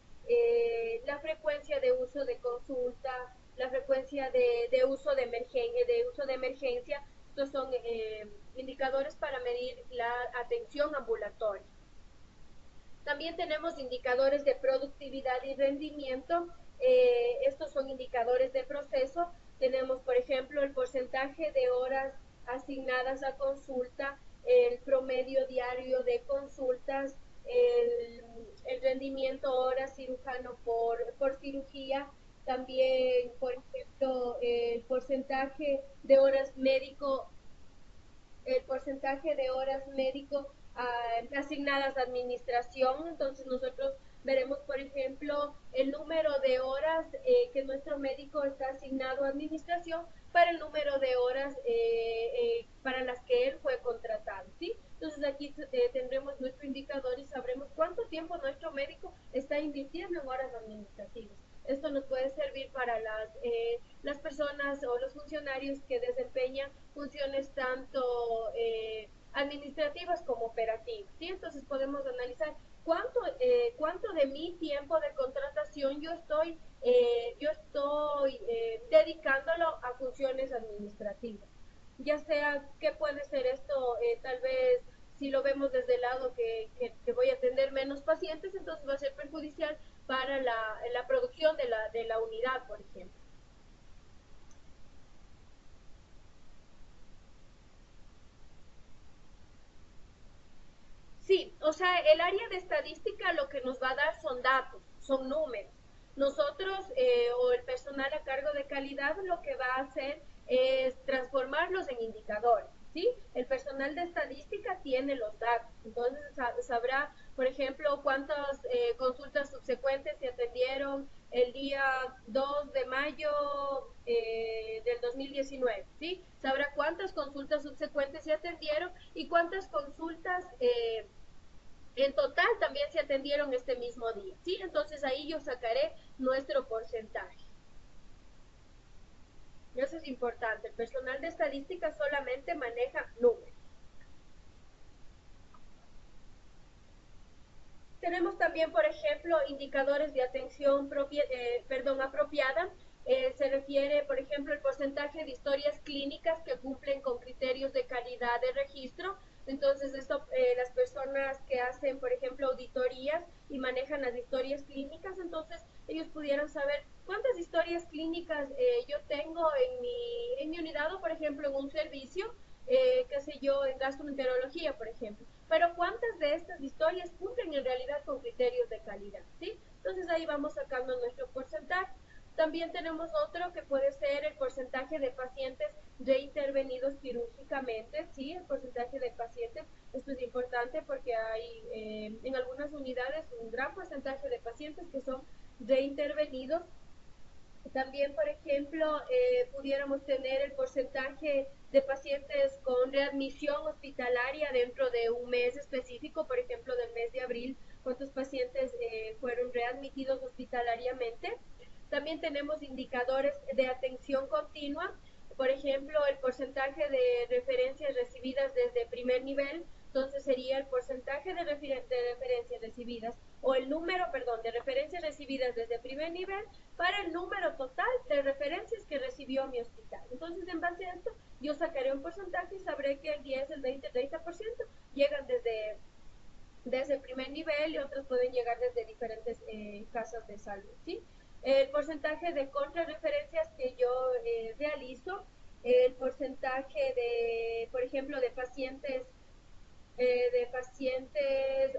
la frecuencia de uso de consulta, la frecuencia de uso de emergencia. Estos son indicadores para medir la atención ambulatoria. También tenemos indicadores de productividad y rendimiento. Estos son indicadores de proceso. Tenemos, por ejemplo, el porcentaje de horas asignadas a consulta, el promedio diario de consultas, el rendimiento hora cirujano por cirugía. También, por ejemplo, el porcentaje de horas médico asignadas a administración. Entonces nosotros veremos, por ejemplo, el número de horas que nuestro médico está asignado a administración para el número de horas para las que él fue contratado, ¿sí? Entonces aquí tendremos nuestro indicador y sabremos cuánto tiempo nuestro médico está invirtiendo en horas administrativas. Esto nos puede servir para las personas o los funcionarios que desempeñan funciones tanto administrativas como operativas, ¿sí? Entonces podemos analizar cuánto de mi tiempo de contratación yo estoy dedicándolo a funciones administrativas. Ya sea, ¿qué puede ser esto? Tal vez si lo vemos desde el lado que voy a atender menos pacientes, entonces va a ser perjudicial para la producción de la unidad, por ejemplo. Sí, o sea, el área de estadística lo que nos va a dar son datos, son números. Nosotros o el personal a cargo de calidad lo que va a hacer es transformarlos en indicadores, ¿sí? El personal de estadística tiene los datos, entonces sabrá, por ejemplo, cuántas consultas subsecuentes se atendieron el día 2 de mayo del 2019, ¿sí? Sabrá cuántas consultas subsecuentes se atendieron y cuántas consultas en total también se atendieron este mismo día, ¿sí? Entonces ahí yo sacaré nuestro porcentaje. Eso es importante. El personal de estadística solamente maneja números. Tenemos también, por ejemplo, indicadores de atención apropiada. Se refiere, por ejemplo, el porcentaje de historias clínicas que cumplen con criterios de calidad de registro. Entonces, esto, las personas que hacen, por ejemplo, auditorías y manejan las historias clínicas, entonces ellos pudieran saber cuántas historias clínicas yo tengo en mi unidad o, por ejemplo, en un servicio, qué sé yo, en gastroenterología, por ejemplo. Pero cuántas de estas historias cumplen en realidad con criterios de calidad, ¿sí? Entonces ahí vamos sacando nuestro porcentaje. También tenemos otro que puede ser el porcentaje de pacientes reintervenidos quirúrgicamente, ¿sí? El porcentaje de pacientes, esto es importante porque hay en algunas unidades un gran porcentaje de pacientes que son reintervenidos. También, por ejemplo, pudiéramos tener el porcentaje de pacientes con readmisión hospitalaria dentro de un mes específico, por ejemplo, del mes de abril, cuántos pacientes fueron readmitidos hospitalariamente. También tenemos indicadores de atención continua, por ejemplo, el porcentaje de referencias recibidas desde primer nivel, entonces sería el porcentaje de referencias recibidas o el número, perdón, de referencias recibidas desde primer nivel para el número total de referencias que recibió mi hospital. Entonces, en base a esto, yo sacaré un porcentaje y sabré que el 10, el 20, el 30% llegan desde el primer nivel y otros pueden llegar desde diferentes casas de salud, ¿sí? El porcentaje de contrarreferencias que yo realizo, el porcentaje de, por ejemplo, de pacientes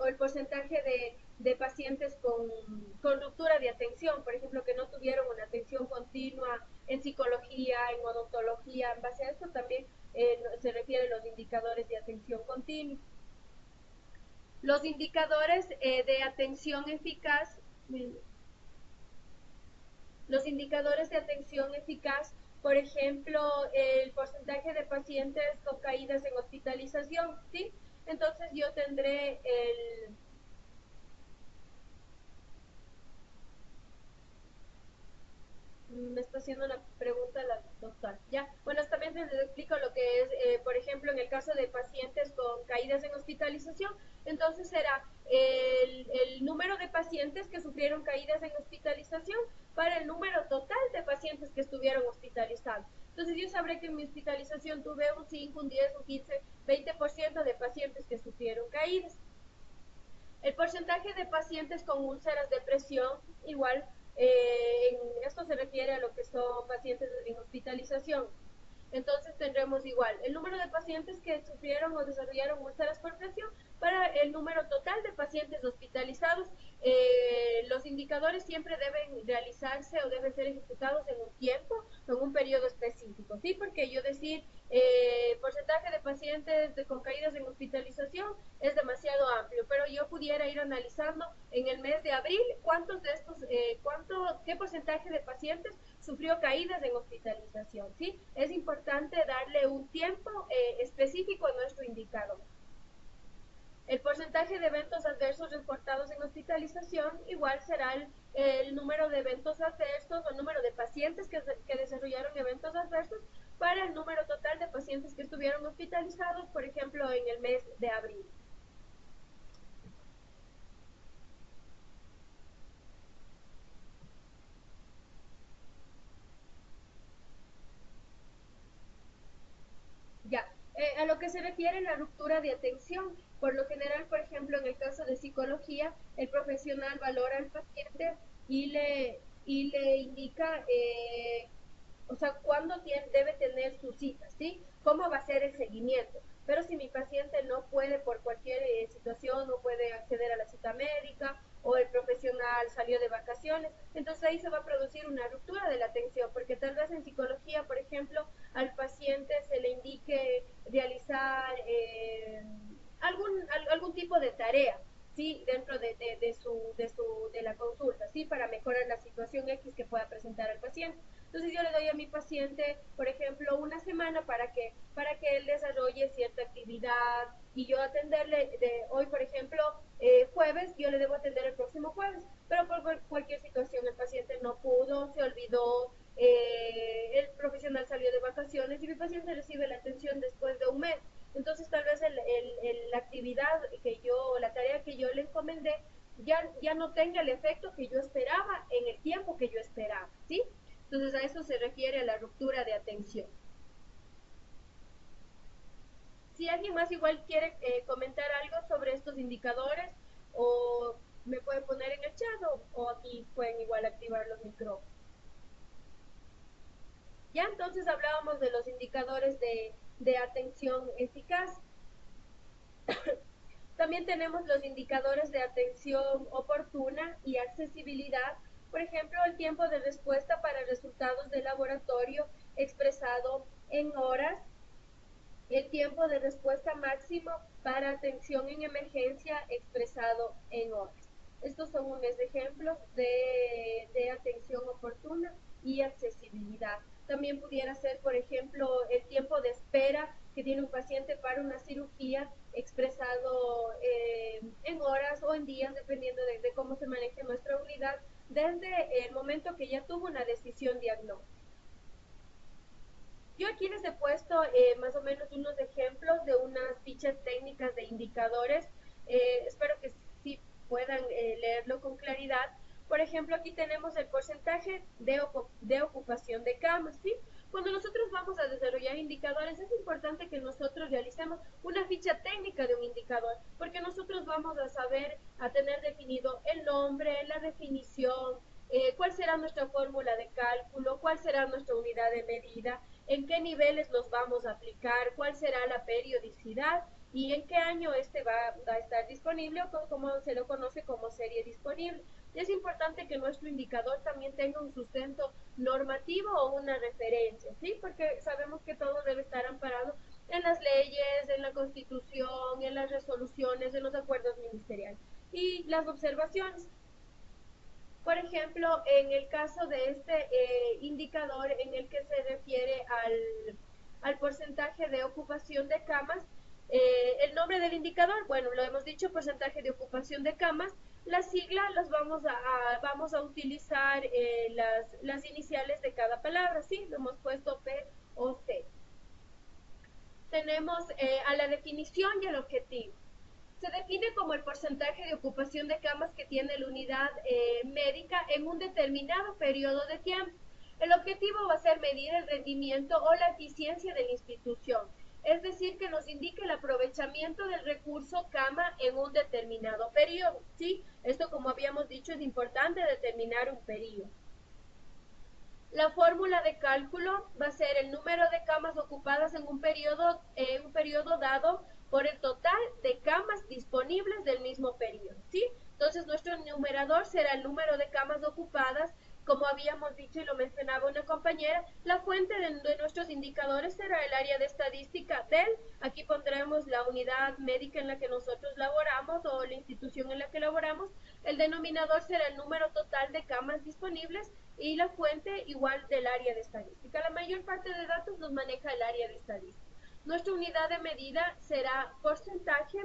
o el porcentaje de pacientes con ruptura de atención, por ejemplo, que no tuvieron una atención continua en psicología, en odontología. En base a esto también se refieren los indicadores de atención continua. Los indicadores de atención eficaz, los indicadores de atención eficaz, por ejemplo, el porcentaje de pacientes con caídas en hospitalización, ¿sí? Entonces yo tendré me está haciendo una pregunta la doctora. Ya, bueno, también les explico lo que es, por ejemplo, en el caso de pacientes con caídas en hospitalización, entonces será el número de pacientes que sufrieron caídas en hospitalización para el número total de pacientes que estuvieron hospitalizados. Entonces yo sabré que en mi hospitalización tuve un 5, un 10, un 15, 20% de pacientes que sufrieron caídas. El porcentaje de pacientes con úlceras de presión, igual, esto se refiere a lo que son pacientes en hospitalización. Entonces tendremos igual el número de pacientes que sufrieron o desarrollaron úlceras por presión para el número total de pacientes hospitalizados. Los indicadores siempre deben realizarse o deben ser ejecutados en un tiempo, en un periodo específico, ¿sí? Porque yo decir porcentaje de pacientes con caídas en hospitalización es demasiado amplio, pero yo pudiera ir analizando en el mes de abril cuántos de estos, qué porcentaje de pacientes sufrió caídas en hospitalización, ¿sí? Es importante darle un tiempo específico a nuestro indicador. El porcentaje de eventos adversos reportados en hospitalización igual será el número de eventos adversos o el número de pacientes que desarrollaron eventos adversos para el número total de pacientes que estuvieron hospitalizados, por ejemplo, en el mes de abril. Ya, a lo que se refiere la ruptura de atención, por lo general, por ejemplo, en el caso de psicología, el profesional valora al paciente y le indica, o sea, cuándo debe tener su cita, ¿sí? ¿Cómo va a ser el seguimiento? Pero si mi paciente no puede por cualquier situación, no puede acceder a la cita médica o el profesional salió de vacaciones, entonces ahí se va a producir una ruptura de la atención, porque tal vez en psicología, por ejemplo, al paciente se le indique realizar algún tipo de tarea, ¿sí? Dentro de la consulta, ¿sí? Para mejorar la situación X que pueda presentar al paciente. Entonces yo le doy a mi paciente, por ejemplo, una semana para que él desarrolle cierta actividad y yo atenderle de hoy, por ejemplo, jueves, yo le debo atender el próximo jueves, pero por cualquier situación el paciente no pudo, se olvidó, el profesional salió de vacaciones y mi paciente recibe la atención después de un mes. Entonces tal vez la actividad la tarea que yo le encomendé ya no tenga el efecto que yo esperaba en el tiempo que yo esperaba, ¿sí? Entonces a eso se refiere a la ruptura de atención. Si alguien más igual quiere comentar algo sobre estos indicadores, o me pueden poner en el chat o aquí pueden igual activar los micrófonos. Ya entonces hablábamos de los indicadores de atención eficaz. También tenemos los indicadores de atención oportuna y accesibilidad. Por ejemplo, el tiempo de respuesta para resultados de laboratorio expresado en horas, el tiempo de respuesta máximo para atención en emergencia expresado en horas. Estos son unos ejemplos de atención oportuna y accesibilidad. También pudiera ser, por ejemplo, el tiempo de espera que tiene un paciente para una cirugía expresado en horas o en días, dependiendo de cómo se maneje nuestra unidad, desde el momento que ya tuvo una decisión diagnóstica. Yo aquí les he puesto más o menos unos ejemplos de unas fichas técnicas de indicadores. Espero que sí puedan leerlo con claridad. Por ejemplo, aquí tenemos el porcentaje de ocupación de camas, ¿sí? Cuando nosotros vamos a desarrollar indicadores, es importante que nosotros realicemos una ficha técnica de un indicador, porque nosotros vamos a saber, a tener definido el nombre, la definición, cuál será nuestra fórmula de cálculo, cuál será nuestra unidad de medida, en qué niveles los vamos a aplicar, cuál será la periodicidad y en qué año este va a estar disponible o como se lo conoce como serie disponible. Y es importante que nuestro indicador también tenga un sustento normativo o una referencia, ¿sí? Porque sabemos que todo debe estar amparado en las leyes, en la Constitución, en las resoluciones, en los acuerdos ministeriales y las observaciones. Por ejemplo, en el caso de este indicador en el que se refiere al porcentaje de ocupación de camas, el nombre del indicador, bueno, lo hemos dicho, porcentaje de ocupación de camas. Las siglas las vamos a utilizar las iniciales de cada palabra, ¿sí? Lo hemos puesto P o C. Tenemos a la definición y el objetivo. Se define como el porcentaje de ocupación de camas que tiene la unidad médica en un determinado periodo de tiempo. El objetivo va a ser medir el rendimiento o la eficiencia de la institución, es decir, que nos indique el aprovechamiento del recurso cama en un determinado periodo, ¿sí? Esto, como habíamos dicho, es importante determinar un periodo. La fórmula de cálculo va a ser el número de camas ocupadas en un periodo dado por el total de camas disponibles del mismo periodo, ¿sí? Entonces, nuestro numerador será el número de camas ocupadas. Como habíamos dicho y lo mencionaba una compañera, la fuente de nuestros indicadores será el área de estadística aquí pondremos la unidad médica en la que nosotros laboramos o la institución en la que laboramos. El denominador será el número total de camas disponibles y la fuente igual del área de estadística. La mayor parte de datos los maneja el área de estadística. Nuestra unidad de medida será porcentaje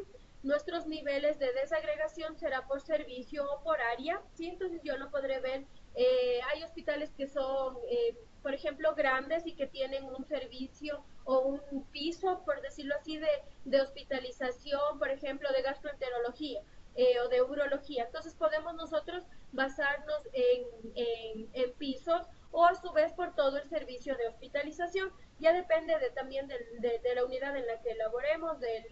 Nuestros niveles de desagregación será por servicio o por área, ¿sí? Entonces yo lo podré ver. Hay hospitales que son, por ejemplo, grandes y que tienen un servicio o un piso, por decirlo así, de hospitalización, por ejemplo, de gastroenterología. O de urología. Entonces podemos nosotros basarnos en pisos o a su vez por todo el servicio de hospitalización. Ya depende también de la unidad en la que elaboremos, de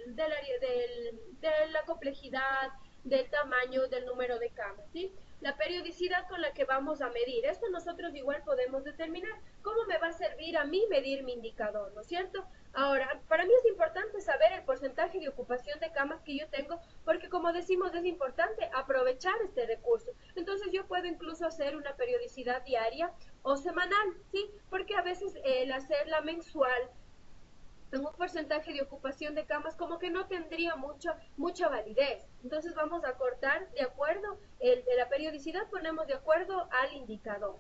la complejidad, del tamaño, del número de camas, ¿sí? La periodicidad con la que vamos a medir. Esto nosotros igual podemos determinar cómo me va a servir a mí medir mi indicador, ¿no es cierto? Ahora, para mí es importante saber el porcentaje de ocupación de camas que yo tengo, porque como decimos, es importante aprovechar este recurso. Entonces yo puedo incluso hacer una periodicidad diaria o semanal, ¿sí? Porque a veces el hacerla mensual en un porcentaje de ocupación de camas como que no tendría mucha validez. Entonces vamos a cortar de acuerdo, de la periodicidad ponemos de acuerdo al indicador.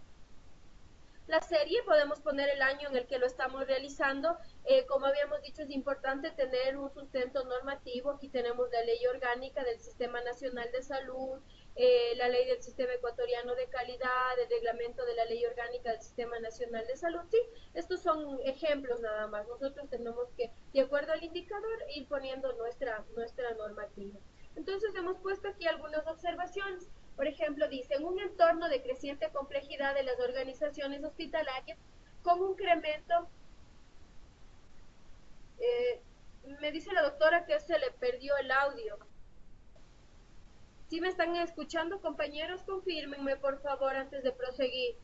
La serie podemos poner el año en el que lo estamos realizando. Como habíamos dicho, es importante tener un sustento normativo. Aquí tenemos la ley orgánica del Sistema Nacional de Salud, la ley del Sistema Ecuatoriano de Calidad, el reglamento de la ley orgánica del Sistema Nacional de Salud. Sí, estos son ejemplos nada más. Nosotros tenemos que, de acuerdo al indicador, ir poniendo nuestra normativa. Entonces hemos puesto aquí algunas observaciones. Por ejemplo, dice, en un entorno de creciente complejidad de las organizaciones hospitalarias, con un incremento, me dice la doctora que se le perdió el audio. ¿Sí me están escuchando, compañeros? Confírmenme, por favor, antes de proseguir.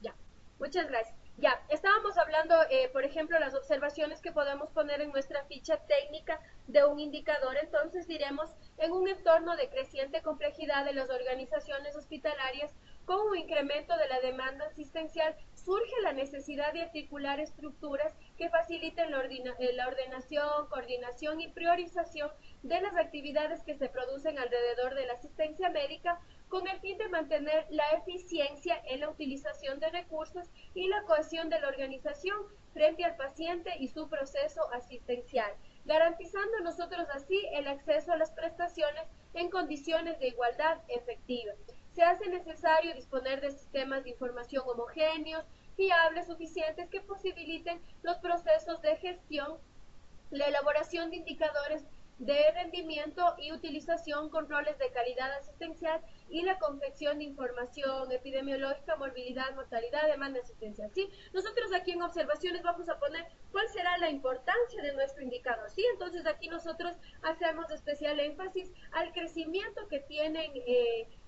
Ya, muchas gracias. Ya, estábamos hablando, por ejemplo, las observaciones que podemos poner en nuestra ficha técnica de un indicador. Entonces diremos, en un entorno de creciente complejidad de las organizaciones hospitalarias, con un incremento de la demanda asistencial, surge la necesidad de articular estructuras que faciliten la ordenación, coordinación y priorización de las actividades que se producen alrededor de la asistencia médica, con el fin de mantener la eficiencia en la utilización de recursos y la cohesión de la organización frente al paciente y su proceso asistencial, garantizando nosotros así el acceso a las prestaciones en condiciones de igualdad efectiva. Se hace necesario disponer de sistemas de información homogéneos, fiables, suficientes, que posibiliten los procesos de gestión, la elaboración de indicadores de rendimiento y utilización, controles de calidad asistencial y la confección de información epidemiológica, morbilidad, mortalidad, demanda asistencial. ¿Sí? Nosotros aquí en observaciones vamos a poner cuál será la importancia de nuestro indicador. ¿Sí? Entonces aquí nosotros hacemos especial énfasis al crecimiento que tienen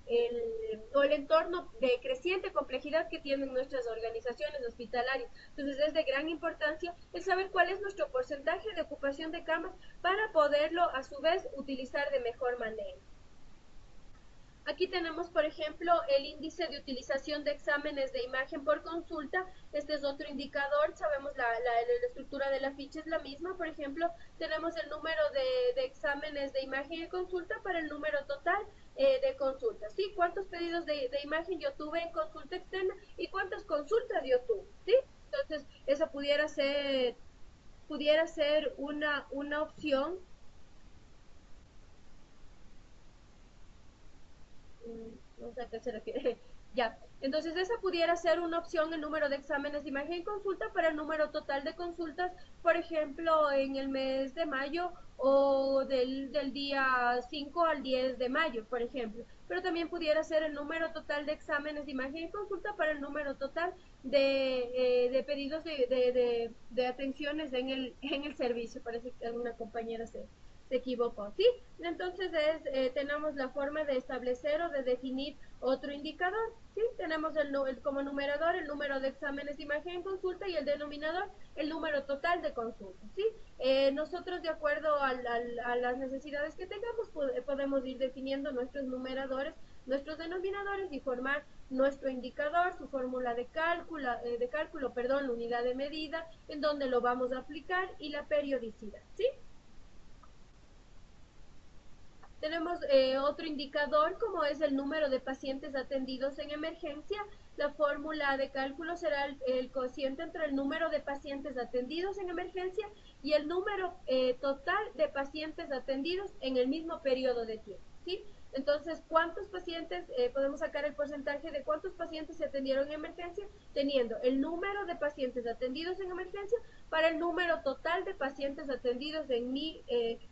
el entorno de creciente complejidad que tienen nuestras organizaciones hospitalarias. Entonces es de gran importancia el saber cuál es nuestro porcentaje de ocupación de camas para poderlo a su vez utilizar de mejor manera. Aquí tenemos, por ejemplo, el índice de utilización de exámenes de imagen por consulta. Este es otro indicador. Sabemos la estructura de la ficha es la misma. Por ejemplo, tenemos el número de exámenes de imagen y consulta para el número total de consultas. ¿Sí? ¿Cuántos pedidos de imagen yo tuve en consulta externa y cuántas consultas yo tuve? ¿Sí? Entonces, esa pudiera ser una opción. No sé a qué se refiere. Ya, entonces esa pudiera ser una opción, el número de exámenes de imagen y consulta para el número total de consultas, por ejemplo, en el mes de mayo o del día 5 al 10 de mayo, por ejemplo. Pero también pudiera ser el número total de exámenes de imagen y consulta para el número total de pedidos de atenciones en el servicio. Parece que alguna compañera se equivocó, ¿sí? Entonces tenemos la forma de establecer o de definir otro indicador, ¿sí? Tenemos como numerador el número de exámenes de imagen en consulta y el denominador el número total de consultas, ¿sí? Nosotros de acuerdo a las necesidades que tengamos podemos ir definiendo nuestros numeradores, nuestros denominadores y formar nuestro indicador, su fórmula de cálculo, la unidad de medida, en donde lo vamos a aplicar y la periodicidad, ¿sí? Tenemos otro indicador como es el número de pacientes atendidos en emergencia. La fórmula de cálculo será el cociente entre el número de pacientes atendidos en emergencia y el número total de pacientes atendidos en el mismo periodo de tiempo, ¿sí? Entonces, ¿cuántos pacientes, podemos sacar el porcentaje de cuántos pacientes se atendieron en emergencia? Teniendo el número de pacientes atendidos en emergencia para el número total de pacientes atendidos en mi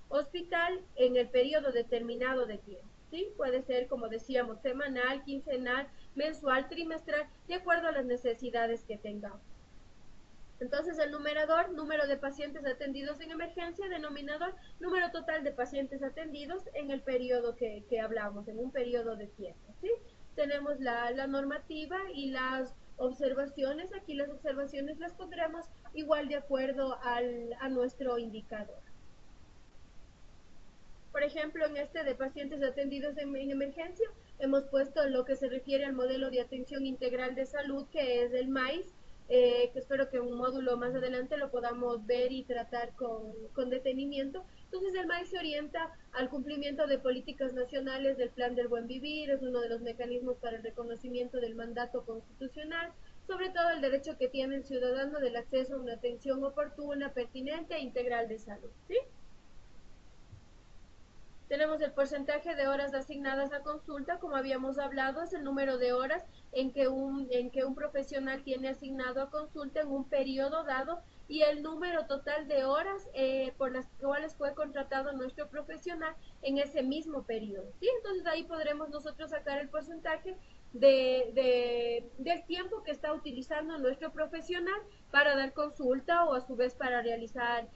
hospital en el periodo determinado de tiempo, ¿sí? Puede ser, como decíamos, semanal, quincenal, mensual, trimestral, de acuerdo a las necesidades que tengamos. Entonces el numerador, número de pacientes atendidos en emergencia, denominador, número total de pacientes atendidos en el periodo que hablamos, en un periodo de tiempo, ¿sí? Tenemos la normativa y las observaciones. Aquí las observaciones las pondremos igual de acuerdo a nuestro indicador. Por ejemplo, en este de pacientes atendidos en emergencia, hemos puesto lo que se refiere al modelo de atención integral de salud, que es el MAIS, que espero que en un módulo más adelante lo podamos ver y tratar con detenimiento. Entonces, el MAIS se orienta al cumplimiento de políticas nacionales del Plan del Buen Vivir, es uno de los mecanismos para el reconocimiento del mandato constitucional, sobre todo el derecho que tiene el ciudadano del acceso a una atención oportuna, pertinente e integral de salud, ¿sí? Tenemos el porcentaje de horas asignadas a consulta, como habíamos hablado, es el número de horas en que un profesional tiene asignado a consulta en un periodo dado y el número total de horas por las cuales fue contratado nuestro profesional en ese mismo periodo, ¿sí? Entonces ahí podremos nosotros sacar el porcentaje del tiempo que está utilizando nuestro profesional para dar consulta o a su vez para realizar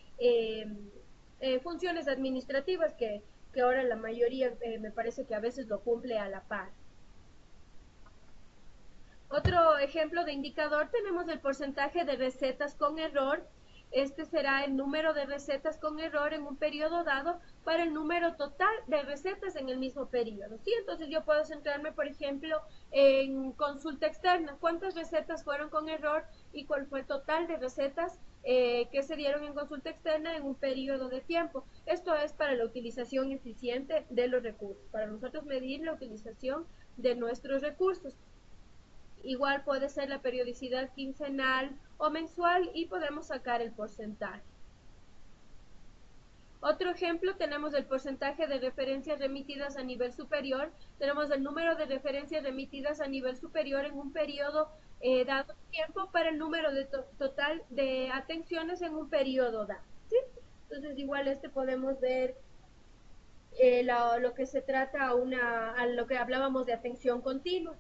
funciones administrativas que ahora la mayoría me parece que a veces lo cumple a la par. Otro ejemplo de indicador, tenemos el porcentaje de recetas con error. Este será el número de recetas con error en un periodo dado para el número total de recetas en el mismo periodo, ¿sí? Entonces yo puedo centrarme, por ejemplo, en consulta externa. ¿Cuántas recetas fueron con error y cuál fue el total de recetas que se dieron en consulta externa en un periodo de tiempo? Esto es para la utilización eficiente de los recursos, para nosotros medir la utilización de nuestros recursos. Igual puede ser la periodicidad quincenal o mensual y podemos sacar el porcentaje. Otro ejemplo, tenemos el porcentaje de referencias remitidas a nivel superior. Tenemos el número de referencias remitidas a nivel superior en un periodo dado tiempo para el número de total de atenciones en un periodo dado, ¿sí? Entonces igual podemos ver lo que se trata a lo que hablábamos de atención continua.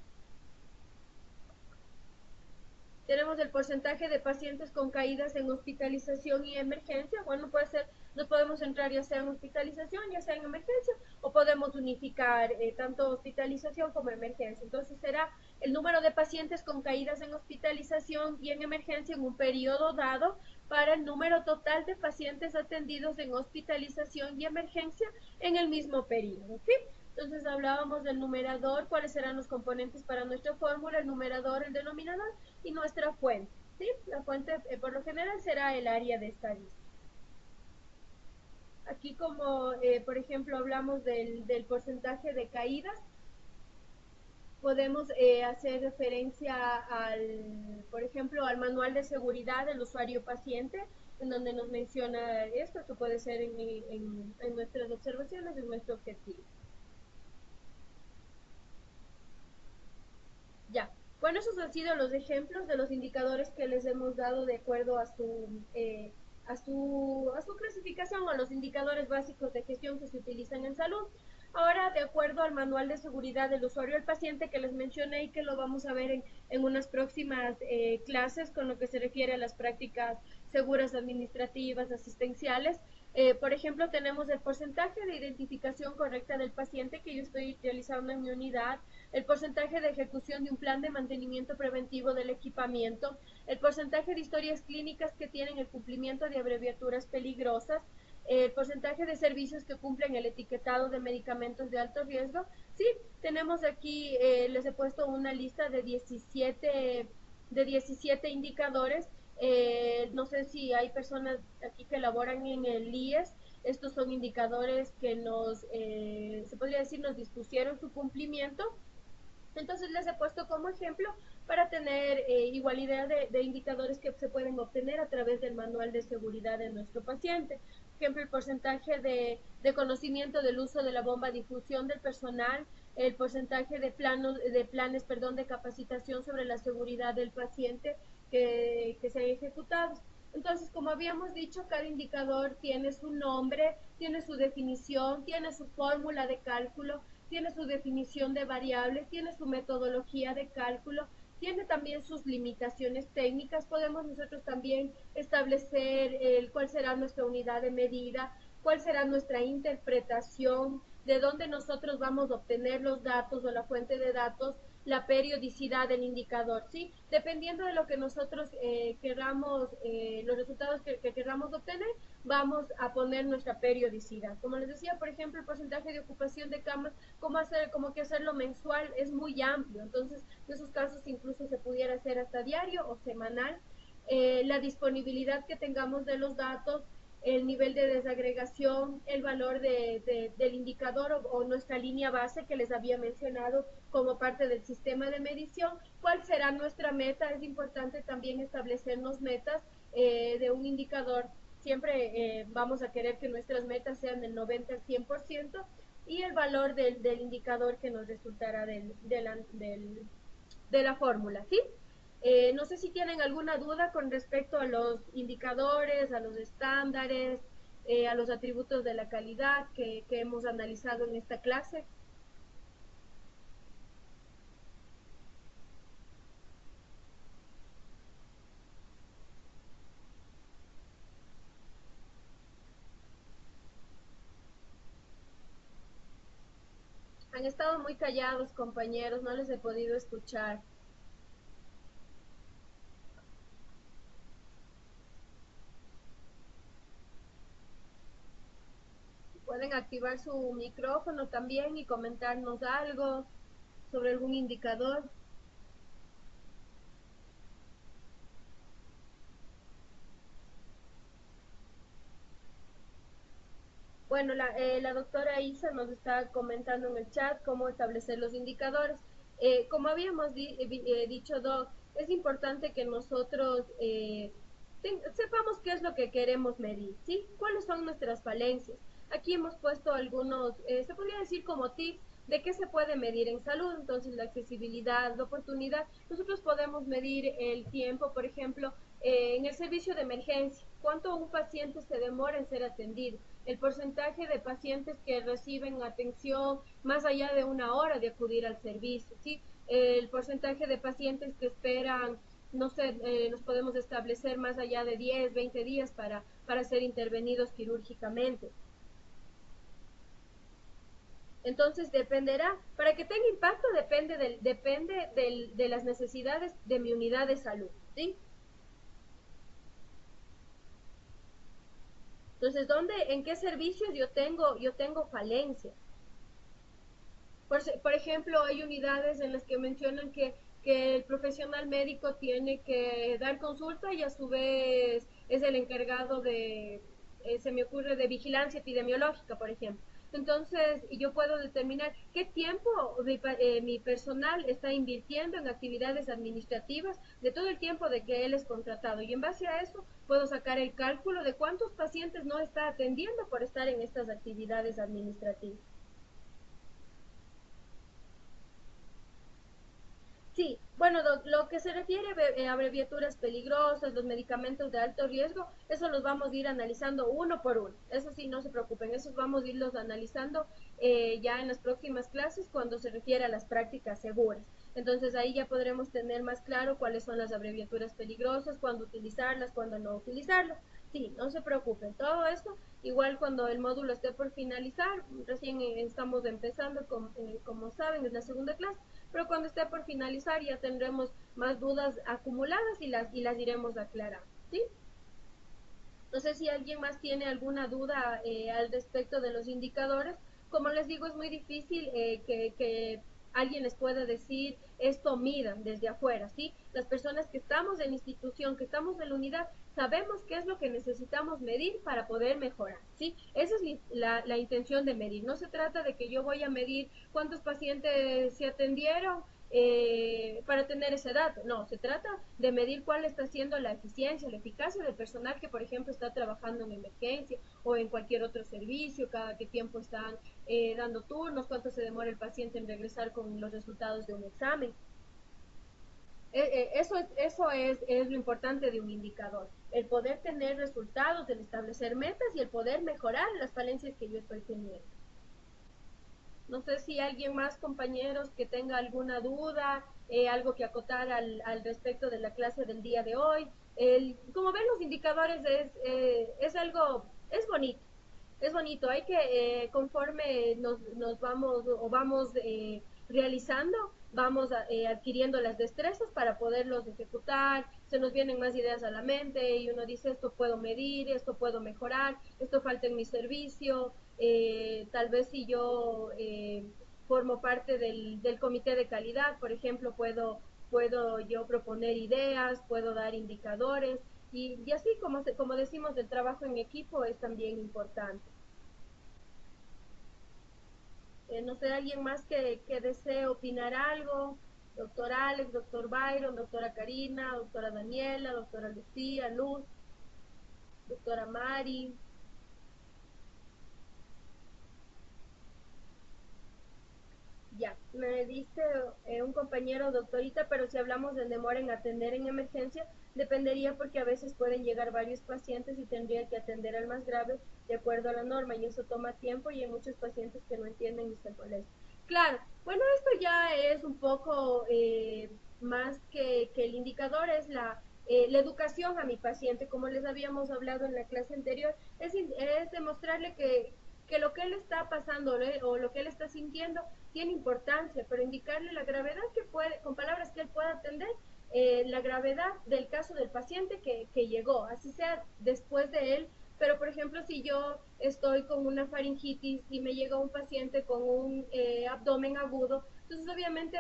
Tenemos el porcentaje de pacientes con caídas en hospitalización y emergencia. Bueno, puede ser, nos podemos centrar ya sea en hospitalización, ya sea en emergencia, o podemos unificar tanto hospitalización como emergencia. Entonces será el número de pacientes con caídas en hospitalización y en emergencia en un periodo dado para el número total de pacientes atendidos en hospitalización y emergencia en el mismo periodo, ¿sí? Entonces hablábamos del numerador, cuáles serán los componentes para nuestra fórmula, el numerador, el denominador y nuestra fuente, ¿sí? La fuente por lo general será el área de estadística. Aquí como por ejemplo hablamos del porcentaje de caídas, podemos hacer referencia por ejemplo, al manual de seguridad del usuario paciente, en donde nos menciona esto, que puede ser en nuestras observaciones, en nuestro objetivo. Ya, bueno, esos han sido los ejemplos de los indicadores que les hemos dado de acuerdo a su clasificación o a los indicadores básicos de gestión que se utilizan en salud. Ahora, de acuerdo al manual de seguridad del usuario al paciente que les mencioné y que lo vamos a ver en unas próximas clases con lo que se refiere a las prácticas seguras administrativas, asistenciales. Por ejemplo, tenemos el porcentaje de identificación correcta del paciente que yo estoy realizando en mi unidad, el porcentaje de ejecución de un plan de mantenimiento preventivo del equipamiento, el porcentaje de historias clínicas que tienen el cumplimiento de abreviaturas peligrosas, el porcentaje de servicios que cumplen el etiquetado de medicamentos de alto riesgo. Sí, tenemos aquí, les he puesto una lista de 17 indicadores No sé si hay personas aquí que laboran en el IES. Estos son indicadores que se podría decir, nos dispusieron su cumplimiento. Entonces les he puesto como ejemplo para tener igual idea de indicadores que se pueden obtener a través del manual de seguridad de nuestro paciente. Por ejemplo, el porcentaje de conocimiento del uso de la bomba de difusión del personal, el porcentaje de planes de capacitación sobre la seguridad del paciente que se han ejecutado. Entonces, como habíamos dicho, cada indicador tiene su nombre, tiene su definición, tiene su fórmula de cálculo, tiene su definición de variables, tiene su metodología de cálculo, tiene también sus limitaciones técnicas. Podemos nosotros también establecer cuál será nuestra unidad de medida, cuál será nuestra interpretación, de dónde nosotros vamos a obtener los datos o la fuente de datos, la periodicidad del indicador, ¿sí? Dependiendo de lo que nosotros queramos, los resultados que queramos obtener, vamos a poner nuestra periodicidad. Como les decía, por ejemplo, el porcentaje de ocupación de camas, cómo que hacerlo mensual es muy amplio. Entonces, en esos casos incluso se pudiera hacer hasta diario o semanal. La disponibilidad que tengamos de los datos, el nivel de desagregación, el valor del indicador o nuestra línea base que les había mencionado como parte del sistema de medición. ¿Cuál será nuestra meta? Es importante también establecernos metas de un indicador. Siempre vamos a querer que nuestras metas sean del 90 al 100% y el valor del indicador que nos resultará de la fórmula, ¿sí? No sé si tienen alguna duda con respecto a los indicadores, a los estándares, a los atributos de la calidad que hemos analizado en esta clase. Han estado muy callados, compañeros, no les he podido escuchar. Pueden activar su micrófono también y comentarnos algo sobre algún indicador. Bueno, la doctora Isa nos está comentando en el chat cómo establecer los indicadores. Como habíamos dicho, Doc, es importante que nosotros sepamos qué es lo que queremos medir, ¿sí? ¿Cuáles son nuestras falencias? Aquí hemos puesto algunos, se podría decir como tips de qué se puede medir en salud. Entonces, la accesibilidad, la oportunidad. Nosotros podemos medir el tiempo, por ejemplo, en el servicio de emergencia, cuánto un paciente se demora en ser atendido, el porcentaje de pacientes que reciben atención más allá de una hora de acudir al servicio, ¿sí? El porcentaje de pacientes que esperan, no sé, nos podemos establecer más allá de 10, 20 días para ser intervenidos quirúrgicamente. Entonces dependerá, para que tenga impacto depende de las necesidades de mi unidad de salud, ¿sí? Entonces, en qué servicios yo tengo falencias? Por ejemplo, hay unidades en las que mencionan que el profesional médico tiene que dar consulta y a su vez es el encargado se me ocurre, de vigilancia epidemiológica, por ejemplo. Entonces, yo puedo determinar qué tiempo mi personal está invirtiendo en actividades administrativas de todo el tiempo de que él es contratado. Y en base a eso, puedo sacar el cálculo de cuántos pacientes no está atendiendo por estar en estas actividades administrativas. Sí, bueno, lo que se refiere a abreviaturas peligrosas, los medicamentos de alto riesgo, eso los vamos a ir analizando uno por uno. Eso sí, no se preocupen, esos vamos a irlos analizando ya en las próximas clases cuando se refiere a las prácticas seguras. Entonces ahí ya podremos tener más claro cuáles son las abreviaturas peligrosas, cuándo utilizarlas, cuándo no utilizarlas. Sí, no se preocupen, todo esto, igual cuando el módulo esté por finalizar, recién estamos empezando, como saben, es la segunda clase, pero cuando esté por finalizar ya tendremos más dudas acumuladas y las iremos aclarando, ¿sí? No sé si alguien más tiene alguna duda al respecto de los indicadores. Como les digo, es muy difícil que alguien les pueda decir esto midan desde afuera, ¿sí? Las personas que estamos en la institución, que estamos en la unidad, sabemos qué es lo que necesitamos medir para poder mejorar, ¿sí? Esa es la intención de medir. No se trata de que yo voy a medir cuántos pacientes se atendieron para tener ese dato. No, se trata de medir cuál está siendo la eficiencia, la eficacia del personal que, por ejemplo, está trabajando en emergencia o en cualquier otro servicio, cada qué tiempo están dando turnos, cuánto se demora el paciente en regresar con los resultados de un examen. Eso es lo importante de un indicador, el poder tener resultados, el establecer metas y el poder mejorar las falencias que yo estoy teniendo. No sé si alguien más, compañeros, que tenga alguna duda, algo que acotar al respecto de la clase del día de hoy. Como ven, los indicadores es algo, es bonito. Hay que, conforme nos vamos o vamos realizando, vamos adquiriendo las destrezas para poderlos ejecutar, se nos vienen más ideas a la mente y uno dice, esto puedo medir, esto puedo mejorar, esto falta en mi servicio, tal vez si yo formo parte del comité de calidad, por ejemplo, puedo yo proponer ideas, puedo dar indicadores y así como decimos, el trabajo en equipo es también importante. No sé, alguien más que desee opinar algo. Doctor Alex, doctor Byron, doctora Karina, doctora Daniela, doctora Lucía, Luz, doctora Mari. Ya, me dice un compañero, doctorita, pero si hablamos de demora en atender en emergencia, dependería porque a veces pueden llegar varios pacientes y tendría que atender al más grave de acuerdo a la norma y eso toma tiempo y hay muchos pacientes que no entienden y se molestan. Claro, bueno, esto ya es un poco más que el indicador, es la educación a mi paciente, como les habíamos hablado en la clase anterior, es demostrarle que lo que él está pasando o lo que él está sintiendo tiene importancia, pero indicarle la gravedad que puede, con palabras que él pueda atender, la gravedad del caso del paciente que llegó, así sea después de él. Pero, por ejemplo, si yo estoy con una faringitis y me llega un paciente con un abdomen agudo, entonces obviamente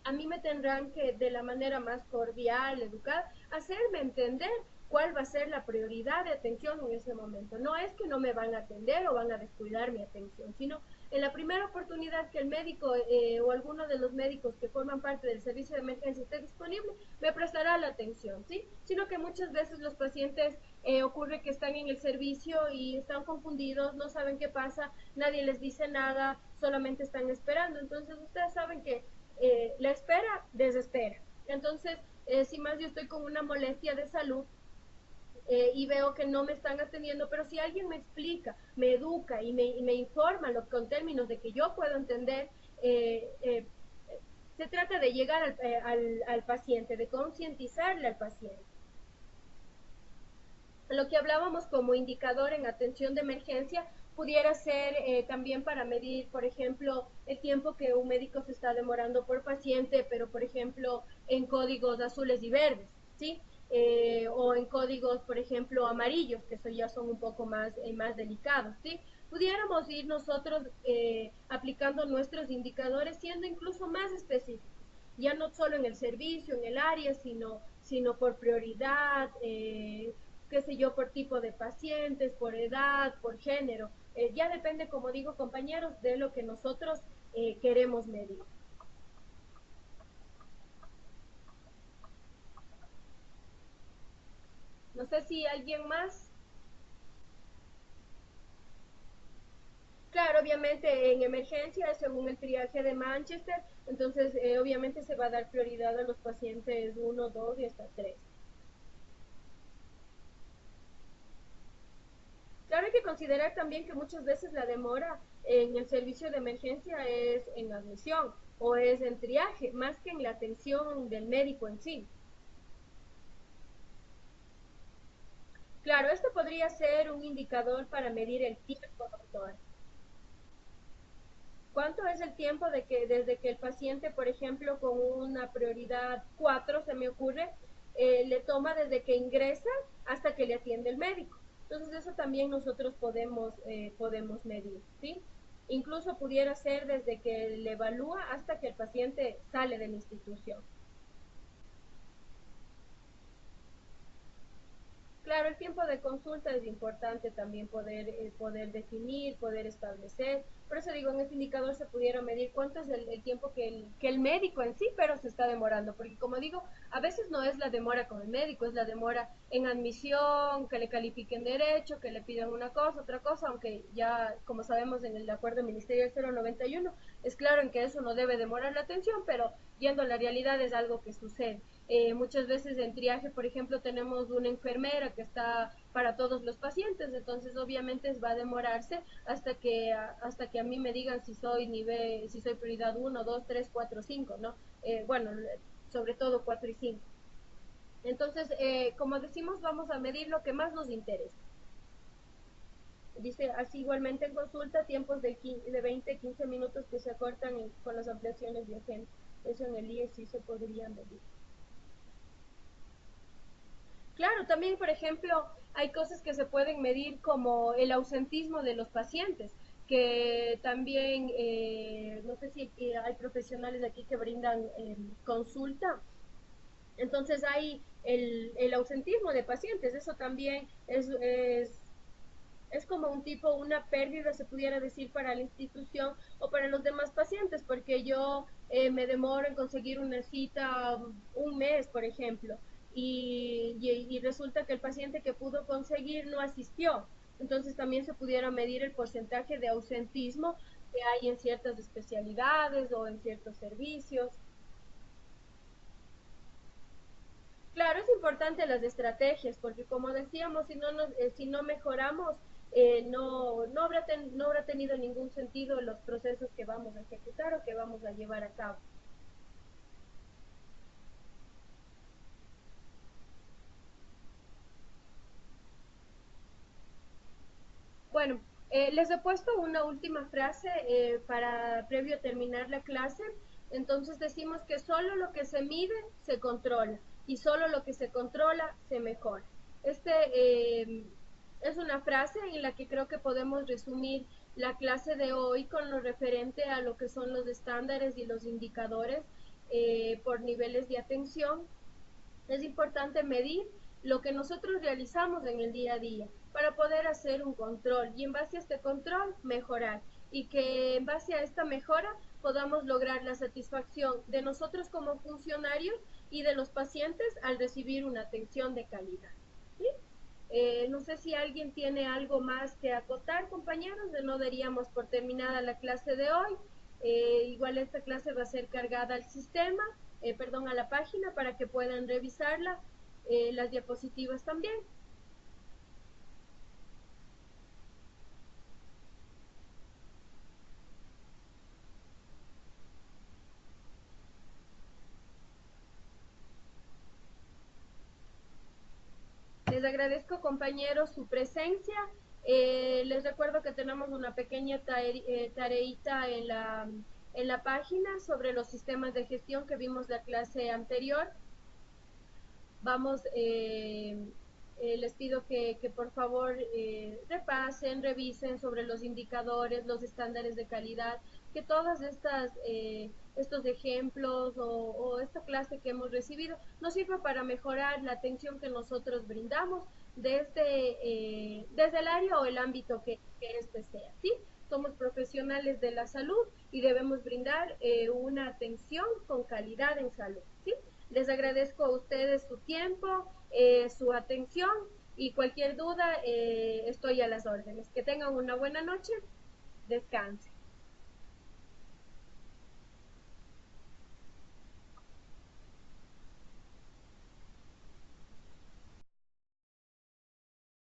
a mí me tendrán que, de la manera más cordial, educada, hacerme entender cuál va a ser la prioridad de atención en ese momento. No es que no me van a atender o van a descuidar mi atención, sino en la primera oportunidad que el médico o alguno de los médicos que forman parte del servicio de emergencia esté disponible, me prestará la atención, ¿sí? Sino que muchas veces los pacientes ocurre que están en el servicio y están confundidos, no saben qué pasa, nadie les dice nada, solamente están esperando. Entonces ustedes saben que la espera desespera. Entonces, si más yo estoy con una molestia de salud, y veo que no me están atendiendo, pero si alguien me explica, me educa y me informa con términos de que yo puedo entender, se trata de llegar al paciente, de concientizarle al paciente. Lo que hablábamos como indicador en atención de emergencia pudiera ser también para medir, por ejemplo, el tiempo que un médico se está demorando por paciente, pero por ejemplo en códigos azules y verdes, ¿sí? O en códigos, por ejemplo, amarillos, que eso ya son un poco más delicados, ¿sí? Pudiéramos ir nosotros aplicando nuestros indicadores siendo incluso más específicos, ya no solo en el servicio, en el área, sino por prioridad, qué sé yo, por tipo de pacientes, por edad, por género. Ya depende, como digo, compañeros, de lo que nosotros queremos medir. No sé si alguien más. Claro, obviamente en emergencia, según el triaje de Manchester, entonces obviamente se va a dar prioridad a los pacientes 1, 2 y hasta 3. Claro, hay que considerar también que muchas veces la demora en el servicio de emergencia es en admisión o es en triaje, más que en la atención del médico en sí. Claro, esto podría ser un indicador para medir el tiempo, doctor. ¿Cuánto es el tiempo desde que el paciente, por ejemplo, con una prioridad 4, se me ocurre, le toma desde que ingresa hasta que le atiende el médico? Entonces eso también nosotros podemos medir, ¿sí? Incluso pudiera ser desde que le evalúa hasta que el paciente sale de la institución. Claro, el tiempo de consulta es importante también poder definir, poder establecer. Por eso digo, en este indicador se pudiera medir cuánto es el tiempo que el médico en sí, pero se está demorando. Porque como digo, a veces no es la demora con el médico, es la demora en admisión, que le califiquen derecho, que le pidan una cosa, otra cosa, aunque ya, como sabemos en el acuerdo ministerial 091, es claro en que eso no debe demorar la atención, pero yendo a la realidad es algo que sucede. Muchas veces en triaje, por ejemplo, tenemos una enfermera que está para todos los pacientes, entonces obviamente va a demorarse hasta que a mí me digan si soy nivel, si soy prioridad 1, 2, 3, 4, 5, ¿no? Bueno, sobre todo 4 y 5. Entonces, como decimos, vamos a medir lo que más nos interesa. Dice, así igualmente en consulta, tiempos de 20, 15 minutos que se acortan con las ampliaciones de agenda. Eso en el IE sí se podría medir. Claro, también, por ejemplo, hay cosas que se pueden medir como el ausentismo de los pacientes, que también, no sé si hay profesionales aquí que brindan consulta. Entonces hay el ausentismo de pacientes, eso también es como un tipo, una pérdida, se pudiera decir, para la institución o para los demás pacientes, porque yo me demoro en conseguir una cita un mes, por ejemplo, y resulta que el paciente que pudo conseguir no asistió. Entonces también se pudiera medir el porcentaje de ausentismo que hay en ciertas especialidades o en ciertos servicios. Claro, es importante las estrategias, porque como decíamos, si no mejoramos, no habrá tenido ningún sentido los procesos que vamos a ejecutar o que vamos a llevar a cabo. Bueno, les he puesto una última frase para previo a terminar la clase. Entonces decimos que solo lo que se mide se controla y solo lo que se controla se mejora. Este es una frase en la que creo que podemos resumir la clase de hoy con lo referente a lo que son los estándares y los indicadores por niveles de atención. Es importante medir lo que nosotros realizamos en el día a día para poder hacer un control y en base a este control mejorar y que en base a esta mejora podamos lograr la satisfacción de nosotros como funcionarios y de los pacientes al recibir una atención de calidad. ¿Sí? No sé si alguien tiene algo más que acotar, compañeros, no daríamos por terminada la clase de hoy. Igual esta clase va a ser cargada al sistema, perdón, a la página para que puedan revisarla, las diapositivas también. Les agradezco, compañeros, su presencia. Les recuerdo que tenemos una pequeña tareita en la página sobre los sistemas de gestión que vimos la clase anterior. Vamos, les pido que por favor repasen, revisen sobre los indicadores, los estándares de calidad, que todas estos ejemplos o esta clase que hemos recibido nos sirva para mejorar la atención que nosotros brindamos desde el área o el ámbito que este sea, ¿sí? Somos profesionales de la salud y debemos brindar una atención con calidad en salud, ¿sí? Les agradezco a ustedes su tiempo, su atención y cualquier duda estoy a las órdenes. Que tengan una buena noche. Descansen.